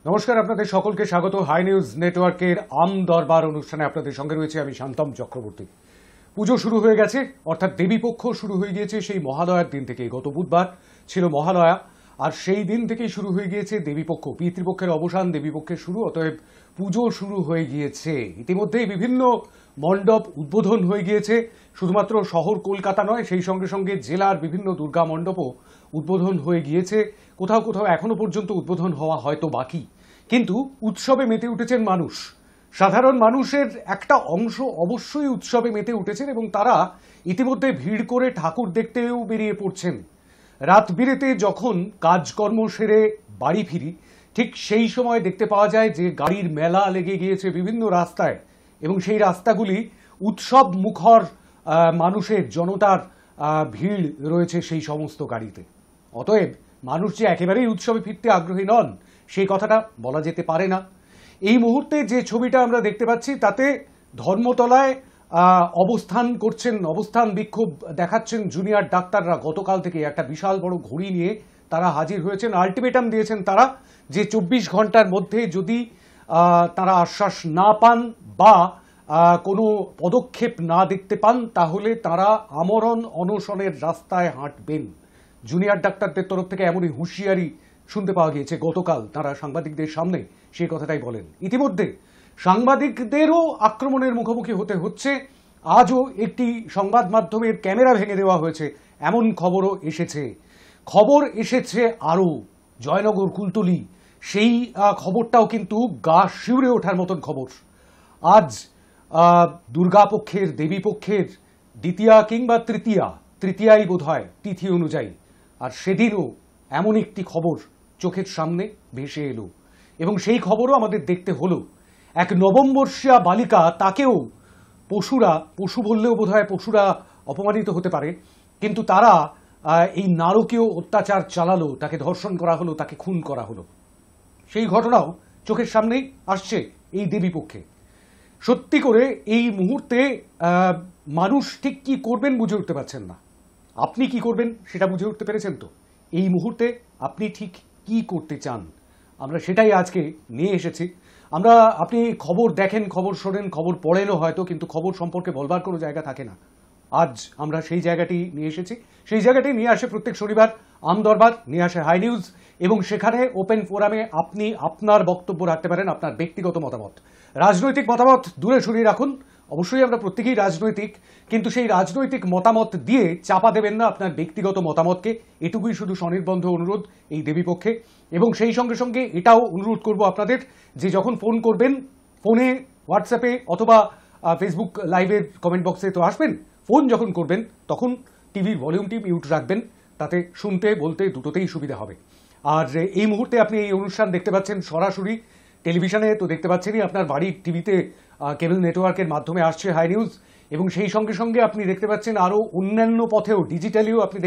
নমস্কার, আপনাদের সকলকে স্বাগত হাই নিউজ নেটওয়ার্কের আম দরবার অনুষ্ঠানে। আপনাদের সঙ্গে রয়েছে আমি শান্তম চক্রবর্তী। পুজো শুরু হয়ে গেছে, অর্থাৎ দেবীপক্ষ শুরু হয়ে গিয়েছে সেই মহালয়ার দিন থেকে। গত বুধবার ছিল মহালয়া, আর সেই দিন থেকেই শুরু হয়ে গিয়েছে দেবীপক্ষ। পিতৃপক্ষের অবসান, দেবীপক্ষের শুরু, অতএব পুজো শুরু হয়ে গিয়েছে। ইতিমধ্যেই বিভিন্ন মণ্ডপ উদ্বোধন হয়ে গিয়েছে। শুধুমাত্র শহর কলকাতা নয়, সেই সঙ্গে সঙ্গে জেলার বিভিন্ন দুর্গা মণ্ডপও উদ্বোধন হয়ে গিয়েছে। কোথাও কোথাও এখনো পর্যন্ত উদ্বোধন হওয়া হয়তো বাকি, কিন্তু উৎসবে মেতে উঠেছেন মানুষ। সাধারণ মানুষের একটা অংশ অবশ্যই উৎসবে মেতে উঠেছেন এবং তারা ইতিমধ্যে ভিড় করে ঠাকুর দেখতেও বেরিয়ে পড়ছেন। রাত বিরেতে যখন কাজকর্ম সেরে বাড়ি ফিরি, ঠিক সেই সময় দেখতে পাওয়া যায় যে গাড়ির মেলা লেগে গিয়েছে বিভিন্ন রাস্তায়, এবং সেই রাস্তাগুলি উৎসব মুখর মানুষের, জনতার ভিড় রয়েছে সেই সমস্ত গাড়িতে। অতএব মানুষ যে একেবারেই উৎসবে ফিরতে আগ্রহী নন, সেই কথাটা বলা যেতে পারে না। এই মুহূর্তে যে ছবিটা আমরা দেখতে পাচ্ছি, তাতে ধর্মতলায় অবস্থান বিক্ষোভ দেখাচ্ছেন জুনিয়র ডাক্তাররা। গতকাল থেকে একটা বিশাল বড় ঘড়ি নিয়ে তারা হাজির হয়েছেন। আলটিমেটাম দিয়েছেন তারা যে 24 ঘন্টার মধ্যে যদি তারা আশ্বাস না পান বা কোনো পদক্ষেপ না দেখতে পান, তাহলে তারা আমরণ অনশনের রাস্তায় হাঁটবেন। জুনিয়র ডাক্তারদের তরফ থেকে এমনই হুঁশিয়ারি শুনতে পাওয়া গিয়েছে। গতকাল তারা সাংবাদিকদের সামনে সেই কথাটাই বলেন। ইতিমধ্যে সাংবাদিকদেরও আক্রমণের মুখোমুখি হতে হচ্ছে। আজও একটি সংবাদ মাধ্যমের ক্যামেরা ভেঙে দেওয়া হয়েছে, এমন খবরও এসেছে। খবর এসেছে আরও জয়নগর, কুলতলি, সেই খবরটাও কিন্তু গা শিউরে ওঠার মতন খবর। আজ দুর্গাপক্ষের, দেবীপক্ষের দ্বিতীয়া কিংবা তৃতীয়াই বোধ হয় তিথি অনুযায়ী, আর সেদিনও এমন একটি খবর চোখের সামনে ভেসে এলো, এবং সেই খবরও আমাদের দেখতে হলো। এক নবম বর্ষীয়া বালিকা, তাকেও পশু বললেও বোধ হয় পশুরা অপমানিত হতে পারে, কিন্তু তারা এই নারকীয় অত্যাচার চালালো, তাকে ধর্ষণ করা হলো, তাকে খুন করা হলো। সেই ঘটনাও চোখের সামনেই আসছে এই দেবীপক্ষে। সত্যি করে এই মুহূর্তে মানুষ ঠিক কি করবেন বুঝে উঠতে পারছেন না। আপনি কি করবেন সেটা বুঝে উঠতে পেরেছেন তো? এই মুহূর্তে আপনি ঠিক কি করতে চান, আমরা সেটাই আজকে নিয়ে এসেছি। আপনি খবর দেখেন, খবর শোনেন, খবর পড়েনও হয়তো, কিন্তু খবর সম্পর্কে বলবার কোনো জায়গা থাকে না। আজ আমরা সেই জায়গাটি নিয়ে এসেছি। সেই জায়গাটি নিয়ে আসে প্রত্যেক শনিবার আম দরবার, নিয়ে আসে হাই নিউজ, এবং সেখানে ওপেন ফোরামে আপনি আপনার বক্তব্য রাখতে পারেন, আপনার ব্যক্তিগত মতামত। রাজনৈতিক মতামত দূরে সরিয়ে রাখুন। অবশ্যই আমরা প্রত্যেকেই রাজনৈতিক, কিন্তু সেই রাজনৈতিক মতামত দিয়ে চাপা দেবেন না আপনার ব্যক্তিগত মতামতকে। এটুকুই শুধু স্বনির্বন্ধ অনুরোধ এই দেবীপক্ষে। এবং সেই সঙ্গে সঙ্গে এটাও অনুরোধ করব আপনাদের যে যখন ফোন করবেন, ফোনে, হোয়াটসঅ্যাপে অথবা ফেসবুক লাইভের কমেন্ট বক্সে তো আসবেন, ফোন যখন করবেন তখন টিভির ভলিউমটি মিউট রাখবেন, তাতে শুনতে বলতে দুটোতেই সুবিধা হবে। আর এই মুহূর্তে আপনি এই অনুষ্ঠান দেখতে পাচ্ছেন সরাসরি টেলিভিশনে, তো দেখতে পাচ্ছেনই, আপনার বাড়ির টিভিতে কেবল নেটওয়ার্কের মাধ্যমে আসছে হাই নিউজ, এবং সেই সঙ্গে সঙ্গে আপনি দেখতে পাচ্ছেন আরও অন্যান্য পথেও, ডিজিটালিও আপনি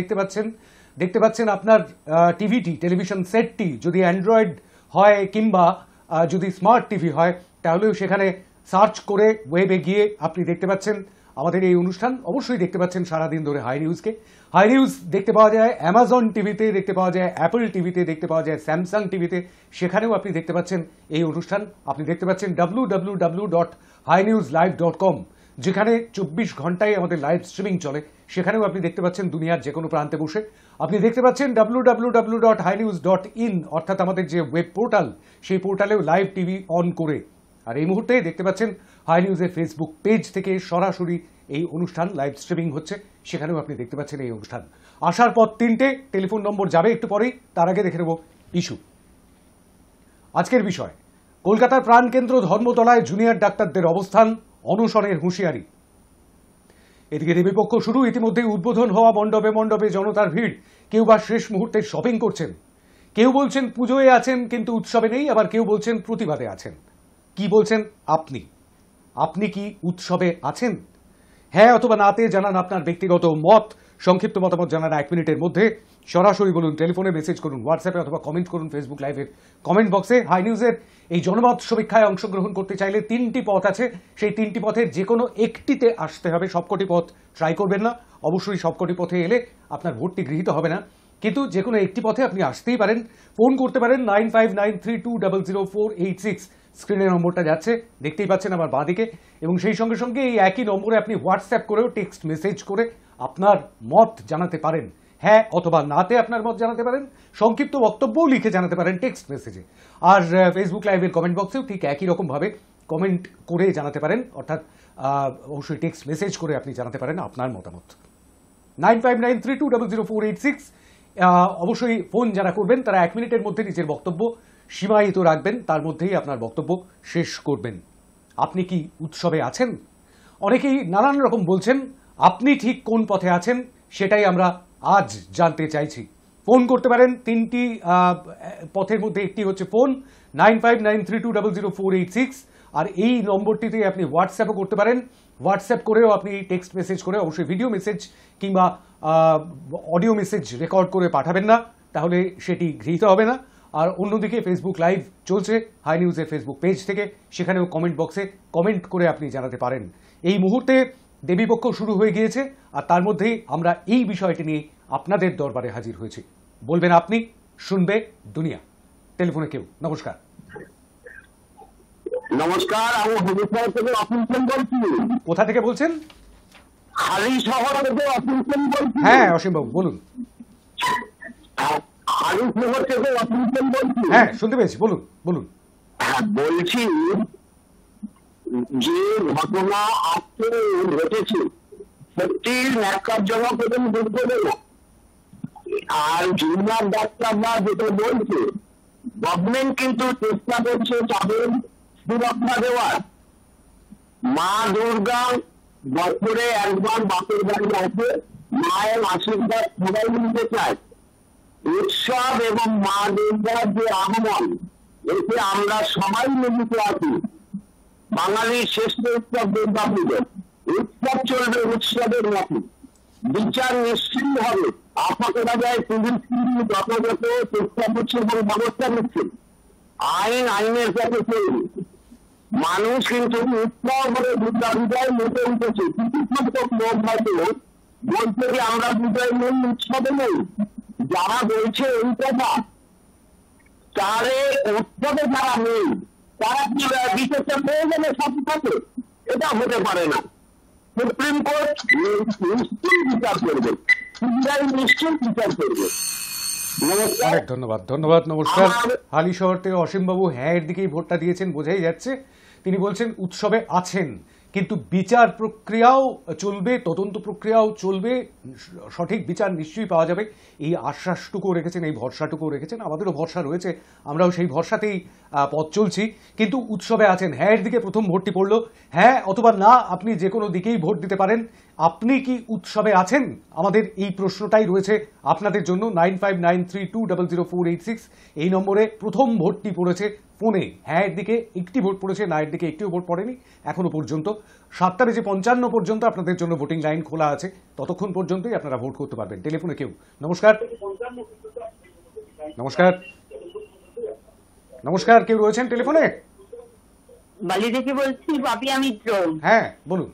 দেখতে পাচ্ছেন আপনার টিভিটি, টেলিভিশন সেটটি যদি অ্যান্ড্রয়েড হয় কিংবা যদি স্মার্ট টিভি হয়, তাহলেও সেখানে সার্চ করে ওয়েবে গিয়ে আপনি দেখতে পাচ্ছেন আমাদের এই অনুষ্ঠান। অবশ্যই দেখতে পাচ্ছেন সারাদিন ধরে হাই নিউজকে। হাই নিউজ দেখতে পাওয়া যায় অ্যামাজন টিভিতে, দেখতে পাওয়া যায় অ্যাপল টিভিতে, দেখতে পাওয়া যায় স্যামসাং টিভিতে, সেখানেও আপনি দেখতে পাচ্ছেন এই অনুষ্ঠান। আপনি দেখতে পাচ্ছেন www.hinewslive.com, যেখানে 24 ঘন্টায় আমাদের লাইভ স্ট্রিমিং চলে, সেখানেও আপনি দেখতে পাচ্ছেন দুনিয়ার যে কোনো প্রান্তে বসে। আপনি দেখতে পাচ্ছেন www.highnews.in, অর্থাৎ আমাদের যে ওয়েব পোর্টাল, সেই পোর্টালেও লাইভ টিভি অন করে। আর এই মুহূর্তে দেখতে পাচ্ছেন হাই নিউজের ফেসবুক পেজ থেকে সরাসরি এই অনুষ্ঠান লাইভ স্ট্রিমিং হচ্ছে, সেখানেও আপনি দেখতে পাচ্ছেন এই অনুষ্ঠান। আসার পর 3টে টেলিফোন নম্বর যাবে একটু পরেই, তার আগে দেখে নেব ইস্যু। আজকের বিষয়, কলকাতার প্রাণকেন্দ্র ধর্মতলায় জুনিয়র ডাক্তারদের অবস্থান, অনশনের হুঁশিয়ারি। এদিকে দেবীপক্ষ শুরু, ইতিমধ্যেই উদ্বোধন হওয়া মণ্ডপে মণ্ডপে জনতার ভিড়। কেউ বা শেষ মুহূর্তে শপিং করছেন, কেউ বলছেন পুজোয় আছেন কিন্তু উৎসবে নেই, আবার কেউ বলছেন প্রতিবাদে আছেন। কি বলছেন আপনি? আপনি কি উৎসবে আছেন? হ্যাঁ অথবা নাতে জানান আপনার ব্যক্তিগত মত। সংক্ষিপ্ত মতামত জানান 1 মিনিটের মধ্যে। সরাসরি বলুন, টেলিফোনে মেসেজ করুন, হোয়াটসঅ্যাপে অথবা কমেন্ট করুন ফেসবুক লাইভের কমেন্ট বক্সে। হাই নিউজের এই জনমত সমীক্ষায় অংশগ্রহণ করতে চাইলে 3টি পথ আছে, সেই 3টি পথের যে কোনো একটিতে আসতে হবে। সবকটি পথ ট্রাই করবেন না, অবশ্যই সবকটি পথে এলে আপনার ভোটটি গৃহীত হবে না। কিন্তু যে কোনো একটি পথে আপনি আসতেই পারেন, ফোন করতে পারেন 9593200486। স্ক্রিনের নম্বরটা যাচ্ছে, দেখতেই পাচ্ছেন আমার বাঁদিকে। এবং সেই সঙ্গে সঙ্গে এই একই নম্বরে আপনি হোয়াটসঅ্যাপ করেও টেক্সট মেসেজ করে আপনার মত জানাতে পারেন, হ্যাঁ অথবা নাতে আপনার মত জানাতে পারেন, সংক্ষিপ্ত বক্তব্যও লিখে জানাতে পারেন টেক্সট মেসেজে। আর ফেসবুক লাইভের কমেন্ট বক্সেও ঠিক একই রকমভাবে কমেন্ট করে জানাতে পারেন, অর্থাৎ অবশ্যই টেক্সট মেসেজ করে আপনি জানাতে পারেন আপনার মতামত। 9593200486। অবশ্যই ফোন যারা করবেন তারা 1 মিনিটের মধ্যে নিজের বক্তব্য সীমায়িত রাখবেন, তার মধ্যেই আপনার বক্তব্য শেষ করবেন। আপনি কি উৎসবে আছেন? অনেকেই নানান রকম বলছেন, আপনি ঠিক কোন পথে আছেন সেটাই আমরা আজ জানতে চাইছি। ফোন করতে পারেন, তিনটি পথের মধ্যে একটি হচ্ছে ফোন 9593200486। আর এই নম্বরটিতে আপনি হোয়াটসঅ্যাপও করতে পারেন, হোয়াটসঅ্যাপ করেও আপনি টেক্সট মেসেজ করে, অবশ্যই ভিডিও মেসেজ কিংবা অডিও মেসেজ রেকর্ড করে পাঠাবেন না, তাহলে সেটি গৃহীত হবে না। আর অন্যদিকে ফেসবুক লাইভ চলছে হাই নিউজের ফেসবুক পেজ থেকে, সেখানেও কমেন্ট বক্সে কমেন্ট করে আপনি জানাতে পারেন। এই মুহূর্তে দেবীপক্ষ শুরু হয়ে গিয়েছে, আর তার মধ্যেই আমরা এই বিষয়টি নিয়ে আপনাদের দরবারে হাজির হয়েছি। বলবেন আপনি, শুনবে দুনিয়া। টেলিফোনে কেউ। নমস্কার। নমস্কার, আমি হবিষ্যৎ থেকে অসীম বলছি। কোথা থেকে বলছেন? হালি শহর থেকে অসীম বলছি। হ্যাঁ অসীম বাবু বলুন। হালি শহর থেকে অসীম বলছি। হ্যাঁ শুনতে পেয়েছি, বলুন বলুন। বলছি যে ঘটনা আজকে ঘটেছে সত্যি ন্যাক্কারজনক এবং দুর্যোগজনক। আর জুনিয়র ডাক্তাররা যেটা বলছে, গভর্নমেন্ট কিন্তু চেষ্টা করছে তাদের সুরক্ষা দেওয়ার। মা দুর্গা বছরে একবার বাপের বাড়ি আসে, মায়ের আশীর্বাদ সবাই নিতে চায়। উৎসব এবং মা দুর্গার যে আগমন, এতে আমরা সবাই মিলিত আছি। বাঙালির শ্রেষ্ঠ উৎসব দুর্গা পুজো। উৎসব চলবে উৎসবের মতো, বিচার নিশ্চিত হবে। আশা করা যায় পুলিশ কিন্তু যথাযথ চেষ্টা করছে এবং ব্যবস্থা নিচ্ছে। আইনের কাছে চলবে। মানুষ কিন্তু উৎসব করে দুর্গা পূজায় মেতে উঠেছে। কিছু সংখ্যক লোক হয়তো বলছে যে আমরা পূজায় নেই, উৎসবে নেই। যারা বলছে এই কথা, তারে উৎসবে যারা নেই তারা কি বিশেষটা প্রয়োজনে সব থাকে? এটা হতে পারে না। সুপ্রিম কোর্ট নিশ্চয়ই বিচার করবে, পূজায় নিশ্চয়ই বিচার করবে। অনেক ধন্যবাদ। ধন্যবাদ, নমস্কার। হালি শহর থেকে অসীম বাবু হ্যাঁ এর দিকেই ভোটটা দিয়েছেন, বোঝাই যাচ্ছে। তিনি বলছেন উৎসবে আছেন, কিন্তু বিচার প্রক্রিয়াও চলবে, তদন্ত প্রক্রিয়াও চলবে, সঠিক বিচার নিশ্চয়ই পাওয়া যাবে, এই আশ্বাসটুকু রেখেছেন, এই ভরসাটুকু রেখেছেন। আমাদেরও ভরসা রয়েছে, আমরাও সেই ভরসাতেই পথ চলছি। কিন্তু উৎসবে আছেন, হ্যাঁ এর দিকে প্রথম ভোটটি পড়লো। হ্যাঁ অথবা না, আপনি যে কোনো দিকেই ভোট দিতে পারেন। আপনি কি উৎসবে আছেন? আমাদের এই প্রশ্নটাই রয়েছে আপনাদের জন্য। 9593200486 এই নম্বরে প্রথম ভোটটি পড়েছে ফোনে। হ্যাঁ এর দিকে একটি ভোট পড়েছে, না এর দিকে একটিও ভোট পড়েনি এখনো পর্যন্ত। 7:55 পর্যন্ত আপনাদের জন্য ভোটিং লাইন খোলা আছে, ততক্ষণ পর্যন্তই আপনারা ভোট করতে পারবেন। টেলিফোনে কেউ। নমস্কার। নমস্কার। নমস্কার, কেউ রয়েছেন টেলিফোনে? বালি থেকে বলছি, পাপিয়া মিত্র। হ্যাঁ বলুন।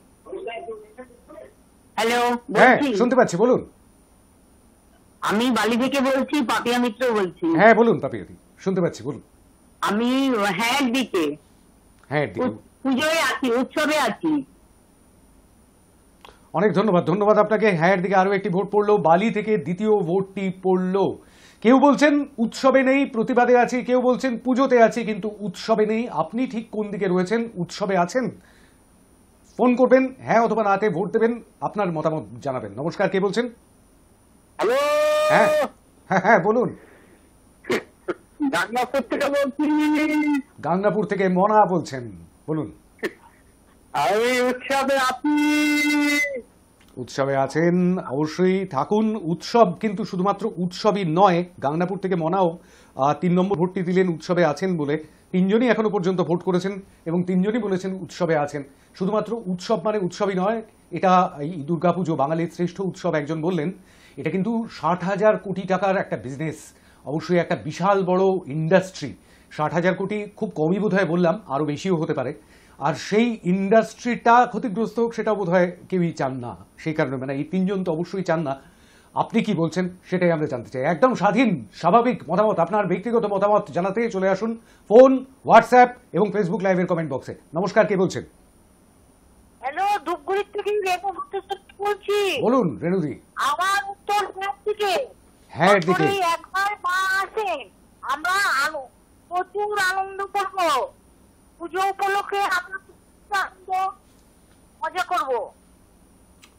হ্যালো, হ্যাঁ শুনতে পাচ্ছি, বলুন। আমি বালি থেকে বলছি, পাপিয়া মিত্র বলছি। হ্যাঁ বলুন পাপিয়াদি, শুনতে পাচ্ছি, বলুন। আমি হ্যাঁ দিকে, হ্যাঁ দিকে পুজোয় আছি, উৎসবে আছি। অনেক ধন্যবাদ। ধন্যবাদ আপনাকে। হ্যাঁ দিকে আরো একটি ভোট পড়লো, বালি থেকে দ্বিতীয় ভোটটি পড়লো। কেউ বলছেন উৎসবে নেই, প্রতিবাদে আছি, কেউ বলছেন পুজোতে আছি, কিন্তু উৎসবে নেই। আপনি ঠিক কোন দিকে রয়েছেন? উৎসবে আছেন? ফোন করবেন, হ্যাঁ অথবা নাতে ভোট দেবেন, আপনার মতামত জানাবেন। নমস্কার, কে বলছেন? হ্যালো, হ্যাঁ হ্যাঁ হ্যাঁ বলুন। গাংনাপুর থেকে বলছি। গাংনাপুর থেকে মনা বলছেন, বলুন। আমি উৎসবে আছি। উৎসবে আছেন, অবশ্যই থাকুন। উৎসব কিন্তু শুধুমাত্র উৎসবই নয়। গাংনাপুর থেকে মনাও 3 নম্বর ভোটটি দিলেন উৎসবে আছেন বলে। 3জনই এখনো পর্যন্ত ভোট করেছেন এবং 3জনই বলেছেন উৎসবে আছেন। শুধুমাত্র উৎসব মানে উৎসবই নয়, এটা এই দুর্গাপুজো বাঙালির শ্রেষ্ঠ উৎসব একজন বললেন। এটা কিন্তু 60,000 কোটি টাকার একটা বিজনেস, অবশ্যই একটা বিশাল বড় ইন্ডাস্ট্রি। 60,000 কোটি খুব কমই বোধহয় বললাম, আরও বেশিও হতে পারে। আর সেই ইন্ডাস্ট্রিটা ক্ষতিগ্রস্ত হোক সেটাও বোধহয় কেউই চান না। সেই কারণে মানে এই 3জন তো অবশ্যই চান না। আপনি কি বলছেন সেটাই আমরা জানতে চাই। একদম স্বাধীন স্বাভাবিক মতামত, আপনার ব্যক্তিগত মতামত জানাতে চলে আসুন ফোন, হোয়াটসঅ্যাপ এবং ফেসবুক লাইভের কমেন্ট বক্সে। নমস্কার, কে বলছেন? হ্যালো, ধূপগুড়ির থেকে রেণু ভট্টাচার্য বলছি। বলুন রেণুদি। আমার উত্তর হ্যাঁ থেকে হ্যাঁ দিকে বছরে একবার মা আসেন, আমরা প্রচুর আনন্দ করব। পুজো উপলক্ষে আমরা আনন্দ মজা করব।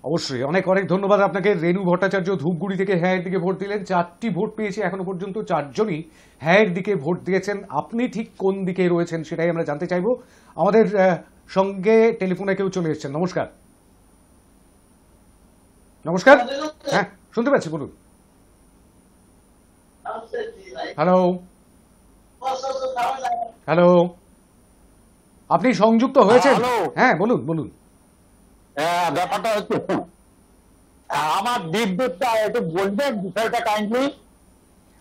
অবশ্যই অনেক অনেক ধন্যবাদ আপনাকে। রেণু ভট্টাচার্য ধূপগুড়ি থেকে হ্যাঁ এর দিকে ভোট দিলেন। 4টি ভোট পেয়েছে এখনো পর্যন্ত, 4জনই হ্যাঁ এর দিকে ভোট দিয়েছেন। আপনি ঠিক কোন দিকে রয়েছেন সেটাই আমরা জানতে চাইবো। আমাদের সঙ্গে টেলিফোনে কেউ চলে এসেছেন। নমস্কার। নমস্কার, হ্যাঁ শুনতে পাচ্ছি, বলুন। হ্যালো হ্যালো, আপনি সংযুক্ত হয়েছেন? হ্যালো। হ্যাঁ বলুন বলুন। ব্যাপারটা হচ্ছে আমার বিদ্যুৎটা একটু বলবেন বিষয়টা কাইন্ডলি।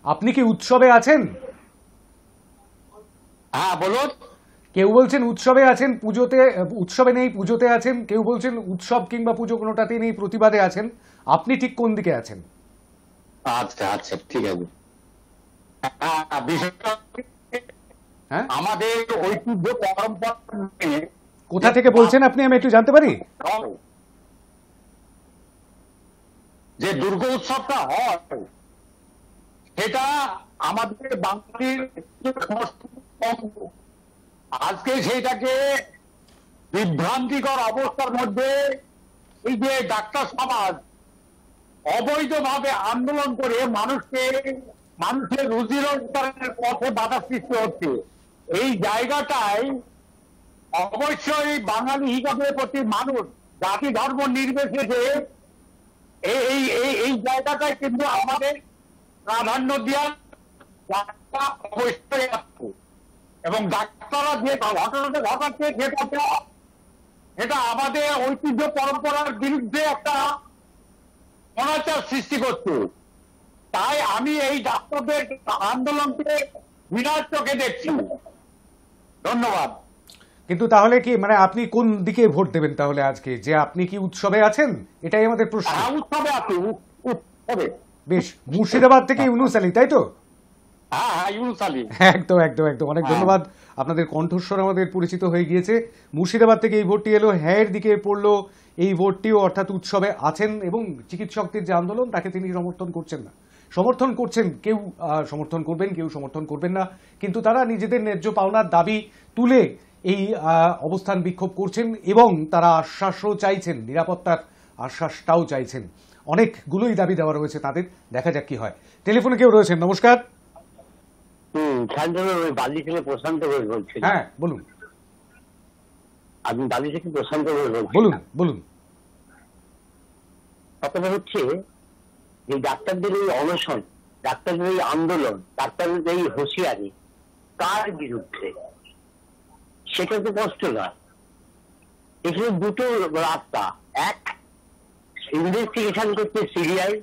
আপনি কি উৎসবে আছেন? হ্যাঁ বলুন। কেউ বলছেন উৎসবে আছেন, পুজোতে উৎসবে নেই, পুজোতে আছেন। কেউ বলছেন উৎসব কিংবা পুজো কোনোটাতেই নেই, প্রতিবাদে আছেন। আপনি ঠিক কোন দিকে আছেন? আচ্ছা আচ্ছা ঠিক আছে। বিষয়টা হ্যাঁ, আমাদের ঐতিহ্য পরম্পরা নিয়ে কোথা থেকে বলছেন আপনি, আমি একটু জানতে পারি? যে দুর্গা উৎসবটা হয় সেটা আমাদের বাঙালির আজকে সেইটাকে বিভ্রান্তিকর অবস্থার মধ্যে এই যে ডাক্তার সমাজ অবৈধভাবে আন্দোলন করে মানুষের রুজি রোজগারের পথে বাধা সৃষ্টি হচ্ছে, এই জায়গাটায় অবশ্যই বাঙালি হিসাবে প্রতি মানুষ জাতি ধর্ম নির্বিশেষে এই এই এই জায়গাটায় কিন্তু আমাদের প্রাধান্য দেওয়ার অবশ্যই আছে। এবং ডাক্তাররা যে ঘটনাটা ঘটাচ্ছে সেটা আমাদের ঐতিহ্য পরম্পরার বিরুদ্ধে একটা অনাচার সৃষ্টি করছে। তাই আমি এই ডাক্তারদের আন্দোলনকে বিরাট চোখে দেখছি। ধন্যবাদ। কিন্তু তাহলে কি মানে আপনি কোন দিকে ভোট দেবেন তাহলে আজকে? যে আপনি কি উৎসবে আছেন, এটাই আমাদের প্রশ্ন। উৎসবে আছি, উৎসবে। বেশ, মুর্শিদাবাদ থেকে ইউনুস আলী, তাই তো? হ্যাঁ হ্যাঁ, ইউনুস আলী। একদম একদম একদম, অনেক ধন্যবাদ। আপনাদের কণ্ঠস্বর আমাদের পরিচিত হয়ে গিয়েছে। মুর্শিদাবাদ থেকে এই ভোটটি এলো, হ্যাঁ এর দিকে পড়লো এই ভোটটিও, অর্থাৎ উৎসবে আছেন এবং চিকিৎসকদের যে আন্দোলন তাকে তিনি সমর্থন করছেন না, সমর্থন করছেন। কেউ সমর্থন করবেন, কেউ সমর্থন করবেন না, কিন্তু তারা নিজেদের ন্যায্য পাওনার দাবি তুলে এই অবস্থান বিক্ষোভ করছেন এবং তারা আশ্বাসও চাইছেন, নিরাপত্তার আশ্বাসটাও চাইছেন। অনেকগুলোই দাবি দেওয়া রয়েছে তাদের, দেখা যাক কি হয়। টেলিফোনে কেউ রয়েছেন। নমস্কার। বালি থেকে প্রশান্ত ঘোষ বলছি। হ্যাঁ বলুন। আপনি বালি থেকে প্রশান্ত ঘোষ বলছেন? বলুন বলুন। কথাটা হচ্ছে যে ডাক্তারদের এই অনশন, ডাক্তারদের এই আন্দোলন, ডাক্তারদের এই হুঁশিয়ারি কার বিরুদ্ধে, সেটা তো কষ্ট নয়। এখানে দুটো রাস্তা। এক, ইনভেস্টিগেশন করছে সিবিআই,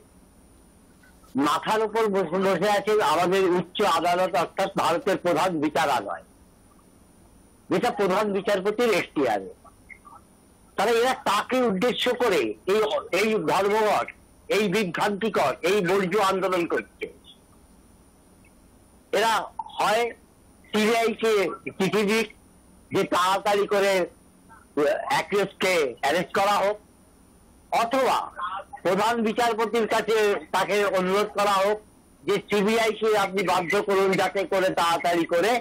মাথার উপর বসে আছে আমাদের উচ্চ আদালত অর্থাৎ ভারতের প্রধান বিচারালয়, যেটা প্রধান বিচারপতির এখতিয়ারে। তারা এরা তাকে উদ্দেশ্য করে এই ধর্মঘট, এই বিভ্রান্তিকর, এই বর্জ্য আন্দোলন করছে। এরা হয় সিবিআই কে চিঠি দিক যে তাড়াতাড়ি করে অ্যাকিউজকে অ্যারেস্ট করা হোক, অথবা প্রধান বিচারপতির কাছে তাকে অনুরোধ করা হোক যে সিবিআই কে আপনি বাধ্য করুন যাতে করে তাড়াতাড়ি করে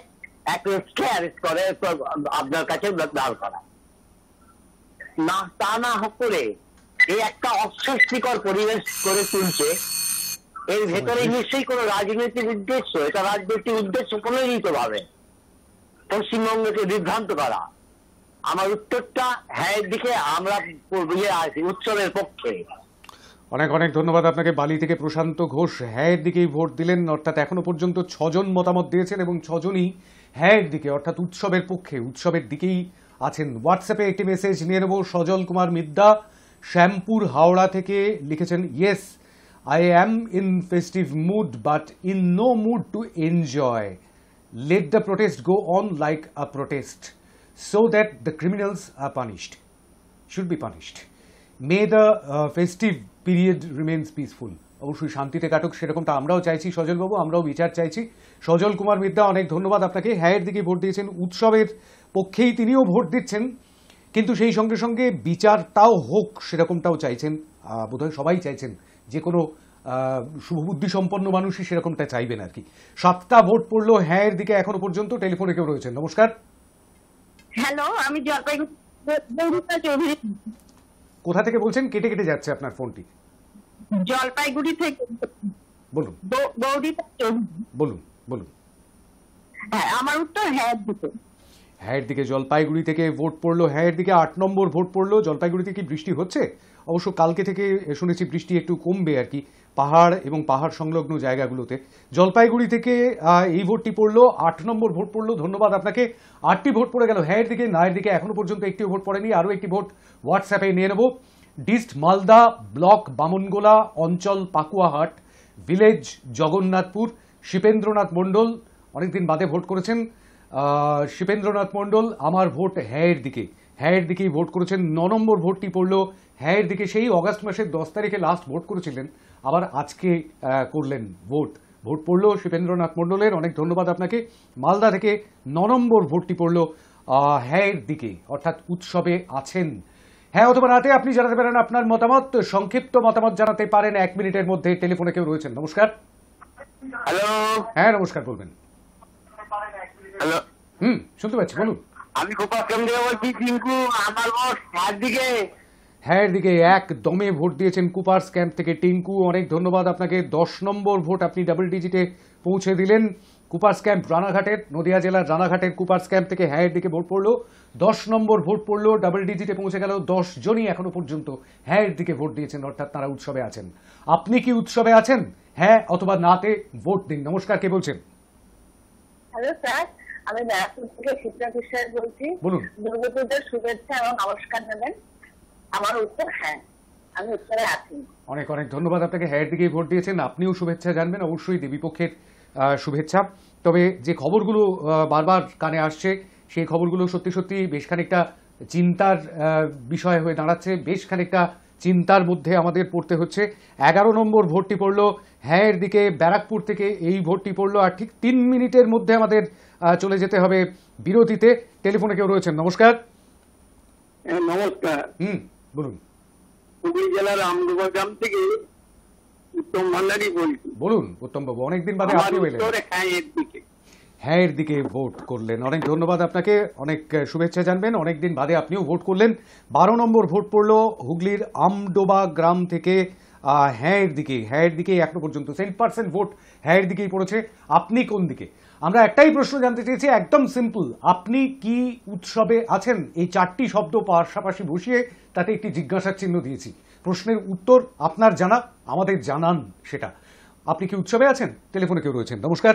অ্যাকিউজকে অ্যারেস্ট করে আপনার কাছে দাঁড় করা। না, তা না করে এই একটা অস্বস্তিকর পরিবেশ করে তুলছে। এর ভেতরে নিশ্চয়ই কোনো রাজনৈতিক উদ্দেশ্য, এটা রাজনৈতিক উদ্দেশ্য প্রণোদিত ভাবে পশ্চিমবঙ্গকে বিভ্রান্ত করা। আমার উত্তরটা হ্যাঁ এর দিকে, আমরা আছি উৎসবের পক্ষে। অনেক অনেক ধন্যবাদ আপনাকে। বালি থেকে প্রশান্ত ঘোষ হ্যাঁ এর দিকেই ভোট দিলেন, অর্থাৎ এখনো পর্যন্ত 6জন মতামত দিয়েছেন এবং 6জনই হ্যাঁ এর দিকে, অর্থাৎ উৎসবের পক্ষে, উৎসবের দিকেই আছেন। হোয়াটসঅ্যাপে একটি মেসেজ নিয়ে নেব। সজল কুমার মিদ্দা শ্যামপুর হাওড়া থেকে লিখেছেন, yes I am in festive mood but in no mood to enjoy. Let the protest go on like a protest so that the criminals are punished, should be punished. May the festive period remains peaceful. অবশ্যই শান্তিতে কাটুক, সেরকমটা আমরাও চাইছি সজলবাবু, আমরাও বিচার চাইছি। সজল কুমার মিদ্যা, অনেক ধন্যবাদ আপনাকে। হ্যাঁয়ের দিকে ভোট দিয়েছেন, উৎসবের পক্ষেই তিনিও ভোট দিচ্ছেন, কিন্তু সেই সঙ্গে সঙ্গে বিচারটাও হোক সেরকমটাও চাইছেন। বোধহয় সবাই চাইছেন, যে কোনো শুভবুদ্ধি সম্পন্ন মানুষই সেরকমটা চাইবেন আর কি। 7টা ভোট পড়লো হ্যাঁয়ের দিকে এখনো পর্যন্ত। টেলিফোনে কেউ রয়েছেন, নমস্কার। হ্যালো, আমি জলপাইগুড়ি বৌদিতা চৌধুরী। কোথা থেকে বলছেন? কেটে কেটে যাচ্ছে আপনার ফোনটি। জলপাইগুড়ি থেকে বলুন বৌদিতা চৌধুরী। বলুন বলুন। হ্যাঁ, আমার উত্তর হ্যাঁ দিকে। হ্যাঁয়ের দিকে জলপাইগুড়ি থেকে ভোট পড়লো হ্যাঁয়ের দিকে। 8 নম্বর ভোট পড়লো। জলপাইগুড়িতে কি বৃষ্টি হচ্ছে? অবশ্য কালকে থেকে শুনেছি বৃষ্টি একটু কমবে আর কি, পাহাড় এবং পাহাড় সংলগ্ন জায়গাগুলোতে। জলপাইগুড়ি থেকে এই ভোটটি পড়লো, 8 নম্বর ভোট পড়লো। ধন্যবাদ আপনাকে। 8টি ভোট পড়ে গেল হ্যাঁয়ের দিকে। নায়ের দিকে এখনো পর্যন্ত একটিও ভোট পড়েনি। আরও একটি ভোট হোয়াটসঅ্যাপে নিয়ে নেব। ডিস্ট মালদা ব্লক বামনগোলা অঞ্চল পাকুয়াহাট ভিলেজ জগন্নাথপুর। শিপেন্দ্রনাথ মণ্ডল অনেকদিন বাদে ভোট করেছেন। শিপেন্দ্রনাথ মণ্ডল, আমার ভোট হ্যাঁয়ের দিকে। হ্যাঁয়ের দিকেই ভোট করেছেন। 9 নম্বর ভোটটি পড়লো হ্যাঁয়ের দিকে। সেই অগাস্ট মাসের 10 তারিখে লাস্ট ভোট করেছিলেন, আবার আজকে করলেন ভোট। ভোট পড়লো শিপেন্দ্রনাথ মণ্ডলের, অনেক ধন্যবাদ আপনাকে। মালদা থেকে 9 নম্বর ভোটটি পড়লো হ্যাঁয়ের দিকে, অর্থাৎ উৎসবে আছেন। হ্যাঁ অথবা রাতে আপনি জানাতে পারেন আপনার মতামত, সংক্ষিপ্ত মতামত জানাতে পারেন 1 মিনিটের মধ্যে। টেলিফোনে কেউ রয়েছেন, নমস্কার। হ্যালো। হ্যাঁ নমস্কার, বলবেন। হ্যালো, শুনতে পাচ্ছি, বলুন। আমি গোপাল কেন্দ্রে বলছি। টিঙ্কু, আমার ভোট হ্যাঁ দিকে। হ্যাঁয়ের দিকে একদমে ভোট দিয়েছেন কুপার্স ক্যাম্প থেকে টিঙ্কু, অনেক ধন্যবাদ আপনাকে। 10 নম্বর ভোট আপনি ডাবল ডিজিটে পৌঁছে দিলেন। কুপার্স ক্যাম্প রানাঘাটের, নদিয়া জেলার রানাঘাটের কুপার্স ক্যাম্প থেকে হ্যাঁয়ের দিকে ভোট পড়লো। 10 নম্বর ভোট পড়লো, ডাবল ডিজিটে পৌঁছে গেল। 10 জনই এখনো পর্যন্ত হ্যাঁয়ের দিকে ভোট দিয়েছেন, অর্থাৎ তারা উৎসবে আছেন। আপনি কি উৎসবে আছেন? হ্যাঁ অথবা নাতে ভোট দিন। নমস্কার, কে বলছেন? হ্যালো স্যার, আমি ব্যারাকপুর থেকে শিপ্রা বিশ্বাস বলছি। বলুন। দুর্গাপুজোর শুভেচ্ছা এবং নমস্কার নেবেন। আমার উত্তর হ্যাঁ, আমি উত্তরে আছি। অনেক অনেক ধন্যবাদ আপনাকে। হ্যাঁয়ের দিকেই ভোট দিয়েছেন, আপনিও শুভেচ্ছা জানবেন, অবশ্যই দেবীপক্ষের শুভেচ্ছা। তবে যে খবরগুলো বারবার কানে আসছে, সেই খবরগুলো সত্যি সত্যি বেশ খানিকটা চিন্তার বিষয় হয়ে দাঁড়াচ্ছে। বেশ খানিকটা চিন্তার মধ্যে আমাদের পড়তে হচ্ছে। 11 নম্বর ভোটটি পড়লো হ্যাঁয়ের দিকে ব্যারাকপুর থেকে, এই ভোটটি পড়লো। আর ঠিক 3 মিনিটের মধ্যে আমাদের চলে যেতে হবে বিরতিতে। টেলিফোনে কেউ রয়েছেন, নমস্কার। নমস্কার। বলুন। হুগলি জেলার আমডুবা গ্রাম থেকে উত্তম ভান্ডারী বলছি। বলুন উত্তমবাবু, অনেকদিন বাদে আমার আপনিও এলেন। উত্তর হ্যাঁয়ের দিকে। হ্যাঁয়ের দিকে ভোট করলেন, অনেক ধন্যবাদ আপনাকে, অনেক শুভেচ্ছা জানবেন। অনেকদিন বাদে আপনিও ভোট করলেন। 12 নম্বর ভোট পড়লো হুগলির আমডোবা গ্রাম থেকে হ্যাঁয়ের দিকে। হ্যাঁয়ের দিকে এখনো পর্যন্ত 10% ভোট হ্যাঁয়ের দিকেই পড়েছে। আপনি কোন দিকে? আমরা একটাই প্রশ্ন জানতে চেয়েছি, একদম সিম্পল, আপনি কি উৎসবে আছেন? এই 4টি শব্দ পাশাপাশি বসিয়ে তাতে একটি জিজ্ঞাসার চিহ্ন দিয়েছি। প্রশ্নের উত্তর আপনার জানা, আমাদের জানান সেটা। আপনি কি উৎসবে আছেন? টেলিফোনে কেউ রয়েছেন, নমস্কার।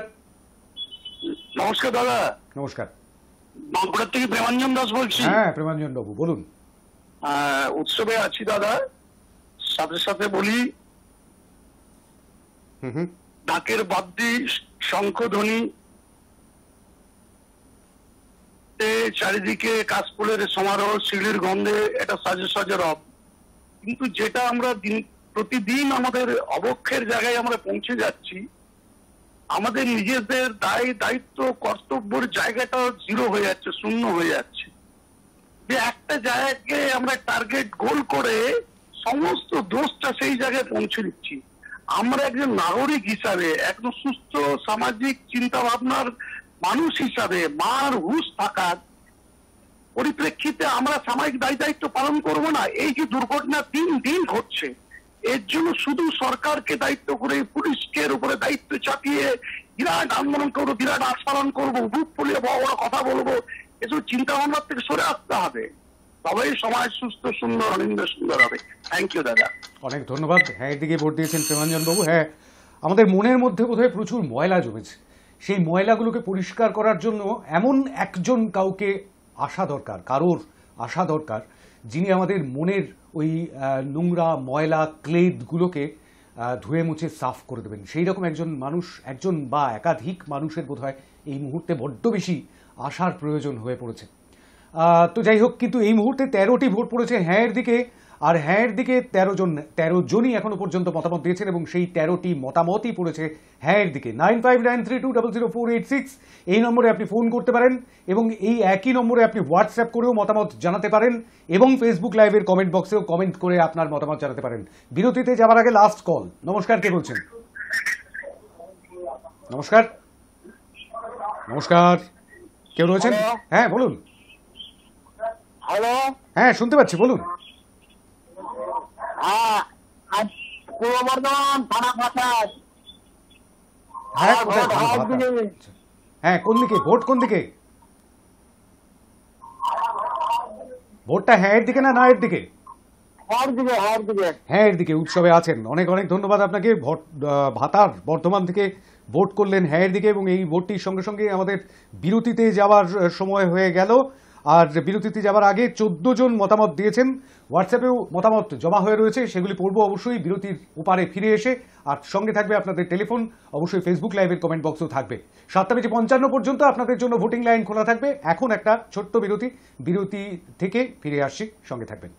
নমস্কার দাদা। নমস্কার। বাঁকুড়ার থেকে প্রেমাঞ্জন দাস বলছি। হ্যাঁ প্রেমাঞ্জন বাবু, বলুন। উৎসবে আছি দাদা। সাথে সাথে বলি, ঢাকের বাদ্যি শঙ্খধ্বনি, চারিদিকে কাশফুলের সমারোহ, শিলির গন্ধে এটা সাজে সাজে রব। কিন্তু যেটা আমরা প্রতিদিন আমাদের অবক্ষের জায়গায় আমরা পৌঁছে যাচ্ছি, আমাদের নিজেদের দায়িত্ব কর্তব্যের জায়গাটা জিরো হয়ে যাচ্ছে, শূন্য হয়ে যাচ্ছে। যে একটা জায়গাকে আমরা টার্গেট গোল করে সমস্ত দোষটা সেই জায়গায় পৌঁছে দিচ্ছি। আমরা একজন নাগরিক হিসাবে, একজন সুস্থ সামাজিক চিন্তা ভাবনার মানুষ হিসাবে মার হুঁশ থাকার পরিপ্রেক্ষিতে আমরা সামাজিক দায়িত্ব পালন করব না? এই যে দুর্ঘটনা দিন দিন ঘটছে, এর জন্য শুধু সরকারকে দায়িত্ব করে, পুলিশকে উপরে দায়িত্ব চাপিয়ে বিরাট আন্দোলন করবো, বিরাট আস্ফালন করবো, বুক ফুলিয়ে বড় বড় কথা বলবো, এসব চিন্তা ভাবনার থেকে সরে আসতে হবে। সবাই সমাজ সুস্থ সুন্দর অনিন্দ সুন্দর হবে। থ্যাংক ইউ দাদা। অনেক ধন্যবাদ। হ্যাঁ দিকে ভোট দিয়েছেন প্রেমাঞ্জন বাবু। হ্যাঁ, আমাদের মনের মধ্যে বোধহয় প্রচুর ময়লা জমেছে। সেই ময়লাগুলোকে পরিষ্কার করার জন্য এমন একজন কাউকে আসা দরকার, কারোর আসা দরকার, যিনি আমাদের মনের ওই নোংরা ময়লা ক্লেদগুলোকে ধুয়ে মুছে সাফ করে দেবেন। সেই রকম একজন মানুষ, একজন বা একাধিক মানুষের বোধহয় এই মুহূর্তে বড্ড বেশি আসার প্রয়োজন হয়ে পড়েছে। তো যাই হোক, কিন্তু এই মুহূর্তে 13টি ভোট পড়েছে হ্যাঁয়ের দিকে। আর হ্যাঁয়ের দিকে 13 জনই এখনো পর্যন্ত মতামত দিয়েছেন এবং সেই 13টি মতামতই পড়েছে হ্যাঁয়ের দিকে। 9593200486 এই নম্বরে আপনি ফোন করতে পারেন এবং এই একই নম্বরে আপনি হোয়াটসঅ্যাপ করেও মতামত জানাতে পারেন এবং ফেসবুক লাইভের কমেন্ট বক্সেও কমেন্ট করে আপনার মতামত জানাতে পারেন। বিরতিতে যাওয়ার আগে লাস্ট কল। নমস্কার, কে বলছেন? নমস্কার, নমস্কার, কেউ রয়েছেন? হ্যাঁ বলুন। হ্যালো, হ্যাঁ শুনতে পাচ্ছি, বলুন। হ্যাঁ আজ পূর্ব বর্ধমান থানা পাশায়। হ্যাঁ কোথায়? হ্যাঁ কোন দিকে ভোট, কোন দিকে ভোটটা? হ্যাঁ এর দিকে না না এর দিকে? হ্যাঁ এর দিকে। উৎসবে আছেন, অনেক অনেক ধন্যবাদ আপনাকে। ভাতার বর্ধমান থেকে ভোট করলেন হ্যাঁ এর দিকে এবং এই ভোটটির সঙ্গে সঙ্গে আমাদের বিরতিতে যাওয়ার সময় হয়ে গেল। আর বিরতিতে যাওয়ার আগে 14 জন মতামত দিয়েছেন, হোয়াটসঅ্যাপেও মতামত জমা হয়ে রয়েছে, সেগুলি পড়বো অবশ্যই বিরতির ওপারে ফিরে এসে। আর সঙ্গে থাকবে আপনাদের টেলিফোন, অবশ্যই ফেসবুক লাইভের কমেন্ট বক্সও থাকবে। 7:55 পর্যন্ত আপনাদের জন্য ভোটিং লাইন খোলা থাকবে। এখন একটা ছোট্ট বিরতি, বিরতি থেকে ফিরে আসছি, সঙ্গে থাকবেন।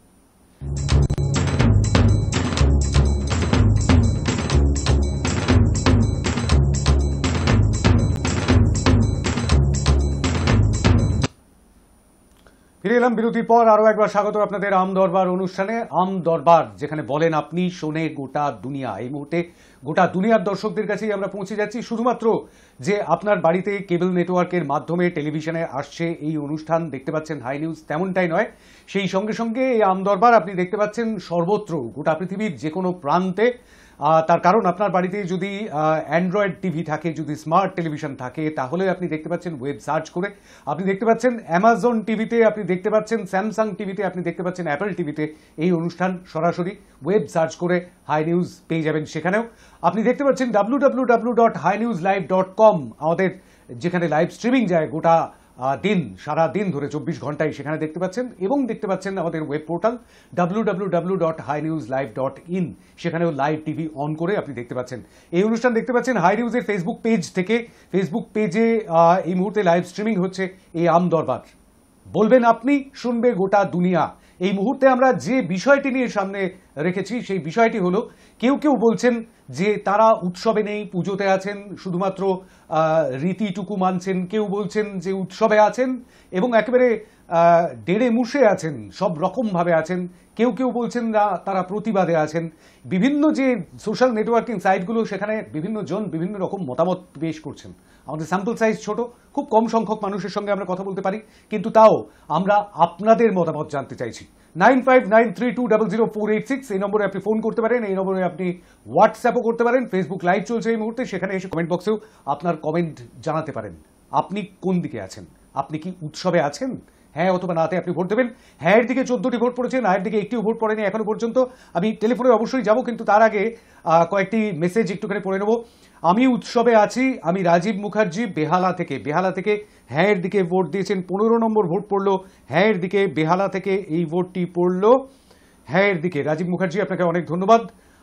ফিরে এলাম বিরতির পর। আরো একবার স্বাগত আপনাদের আম দরবার অনুষ্ঠানে। আম দরবার যেখানে বলেন আপনি, শোনে গোটা দুনিয়া। এই মুহূর্তে গোটা দুনিয়ার দর্শকদের কাছেই আমরা পৌঁছে যাচ্ছি। শুধুমাত্র যে আপনার বাড়িতে কেবল নেটওয়ার্কের মাধ্যমে টেলিভিশনে আসছে এই অনুষ্ঠান দেখতে পাচ্ছেন হাই নিউজ, তেমনটাই নয়। সেই সঙ্গে সঙ্গে এই আম দরবার আপনি দেখতে পাচ্ছেন সর্বত্র, গোটা পৃথিবীর যে কোনো প্রান্তে। তার কারণ আপনার বাড়িতে যদি অ্যান্ড্রয়েড টিভি থাকে, যদি স্মার্ট টেলিভিশন থাকে, তাহলে আপনি দেখতে পাচ্ছেন ওয়েব সার্চ করে। আপনি দেখতে পাচ্ছেন অ্যামাজন টিভিতে, আপনি দেখতে পাচ্ছেন স্যামসাং টিভিতে, আপনি দেখতে পাচ্ছেন অ্যাপল টিভিতে। এই অনুষ্ঠান সরাসরি ওয়েব সার্চ করে হাই নিউজ পেয়ে যাবেন সেখানেও। আপনি দেখতে পাচ্ছেন www.hinewslive.com, আমাদের যেখানে লাইভ স্ট্রিমিং যায় গোটা দিন, সারা দিন ধরে 24 ঘন্টায়, সেখানে দেখতে পাচ্ছেন। এবং দেখতে পাচ্ছেন আমাদের ওয়েব পোর্টাল www.hinewslive.in, সেখানেও লাইভ টিভি অন করে আপনি দেখতে পাচ্ছেন। এই অনুষ্ঠান দেখতে পাচ্ছেন হাই নিউজের ফেসবুক পেজ থেকে। ফেসবুক পেজে এই মুহূর্তে লাইভ স্ট্রিমিং হচ্ছে এই আম দরবার। বলবেন আপনি, শুনবে গোটা দুনিয়া। এই মুহূর্তে আমরা যে বিষয়টি নিয়ে সামনে রেখেছি সেই বিষয়টি হলো, কেউ কেউ বলছেন যে তারা উৎসবে নেই, পুজোতে আছেন, শুধুমাত্র রীতিটুকু মানছেন। কেউ বলছেন যে উৎসবে আছেন এবং একেবারে ডেড়ে মুশে আছেন, সব রকমভাবে আছেন। কেউ কেউ বলছেন না, তারা প্রতিবাদে আছেন। বিভিন্ন যে সোশ্যাল নেটওয়ার্কিং সাইটগুলো, সেখানে বিভিন্ন জন বিভিন্ন রকম মতামত পেশ করছেন। আমাদের স্যাম্পল সাইজ ছোট, খুব কম সংখ্যক মানুষের সঙ্গে আমরা কথা বলতে পারি, কিন্তু তাও আমরা আপনাদের মতামত জানতে চাইছি। 9593200486 এই নম্বরে আপনি ফোন করতে পারেন, এই নম্বরে আপনি হোয়াটসঅ্যাপও করতে পারেন। ফেসবুক লাইভ চলছে এই মুহূর্তে, সেখানে এসে কমেন্ট বক্সেও আপনার কমেন্ট জানাতে পারেন। আপনি কোন দিকে আছেন? আপনি কি উৎসবে আছেন? হ্যাঁ অথবা নাতে আপনি ভোট দেবেন। হ্যাঁ এর দিকে 14টি ভোট পড়েছে, না এর দিকে একটিও ভোট পড়েনি এখনো পর্যন্ত। আমি টেলিফোনে অবশ্যই যাব, কিন্তু তার আগে কয়েকটি মেসেজ একটুখানি পড়ে নেব। আমি উৎসবে আছি, আমি রাজীব মুখার্জি বেহালা থেকে হ্যাঁ এর দিকে ভোট দিয়েছেন। 15 নম্বর ভোট পড়লো হ্যাঁ এর দিকে, বেহালা থেকে এই ভোটটি পড়লো হ্যাঁ এর দিকে। রাজীব মুখার্জি, আপনাকে অনেক ধন্যবাদ।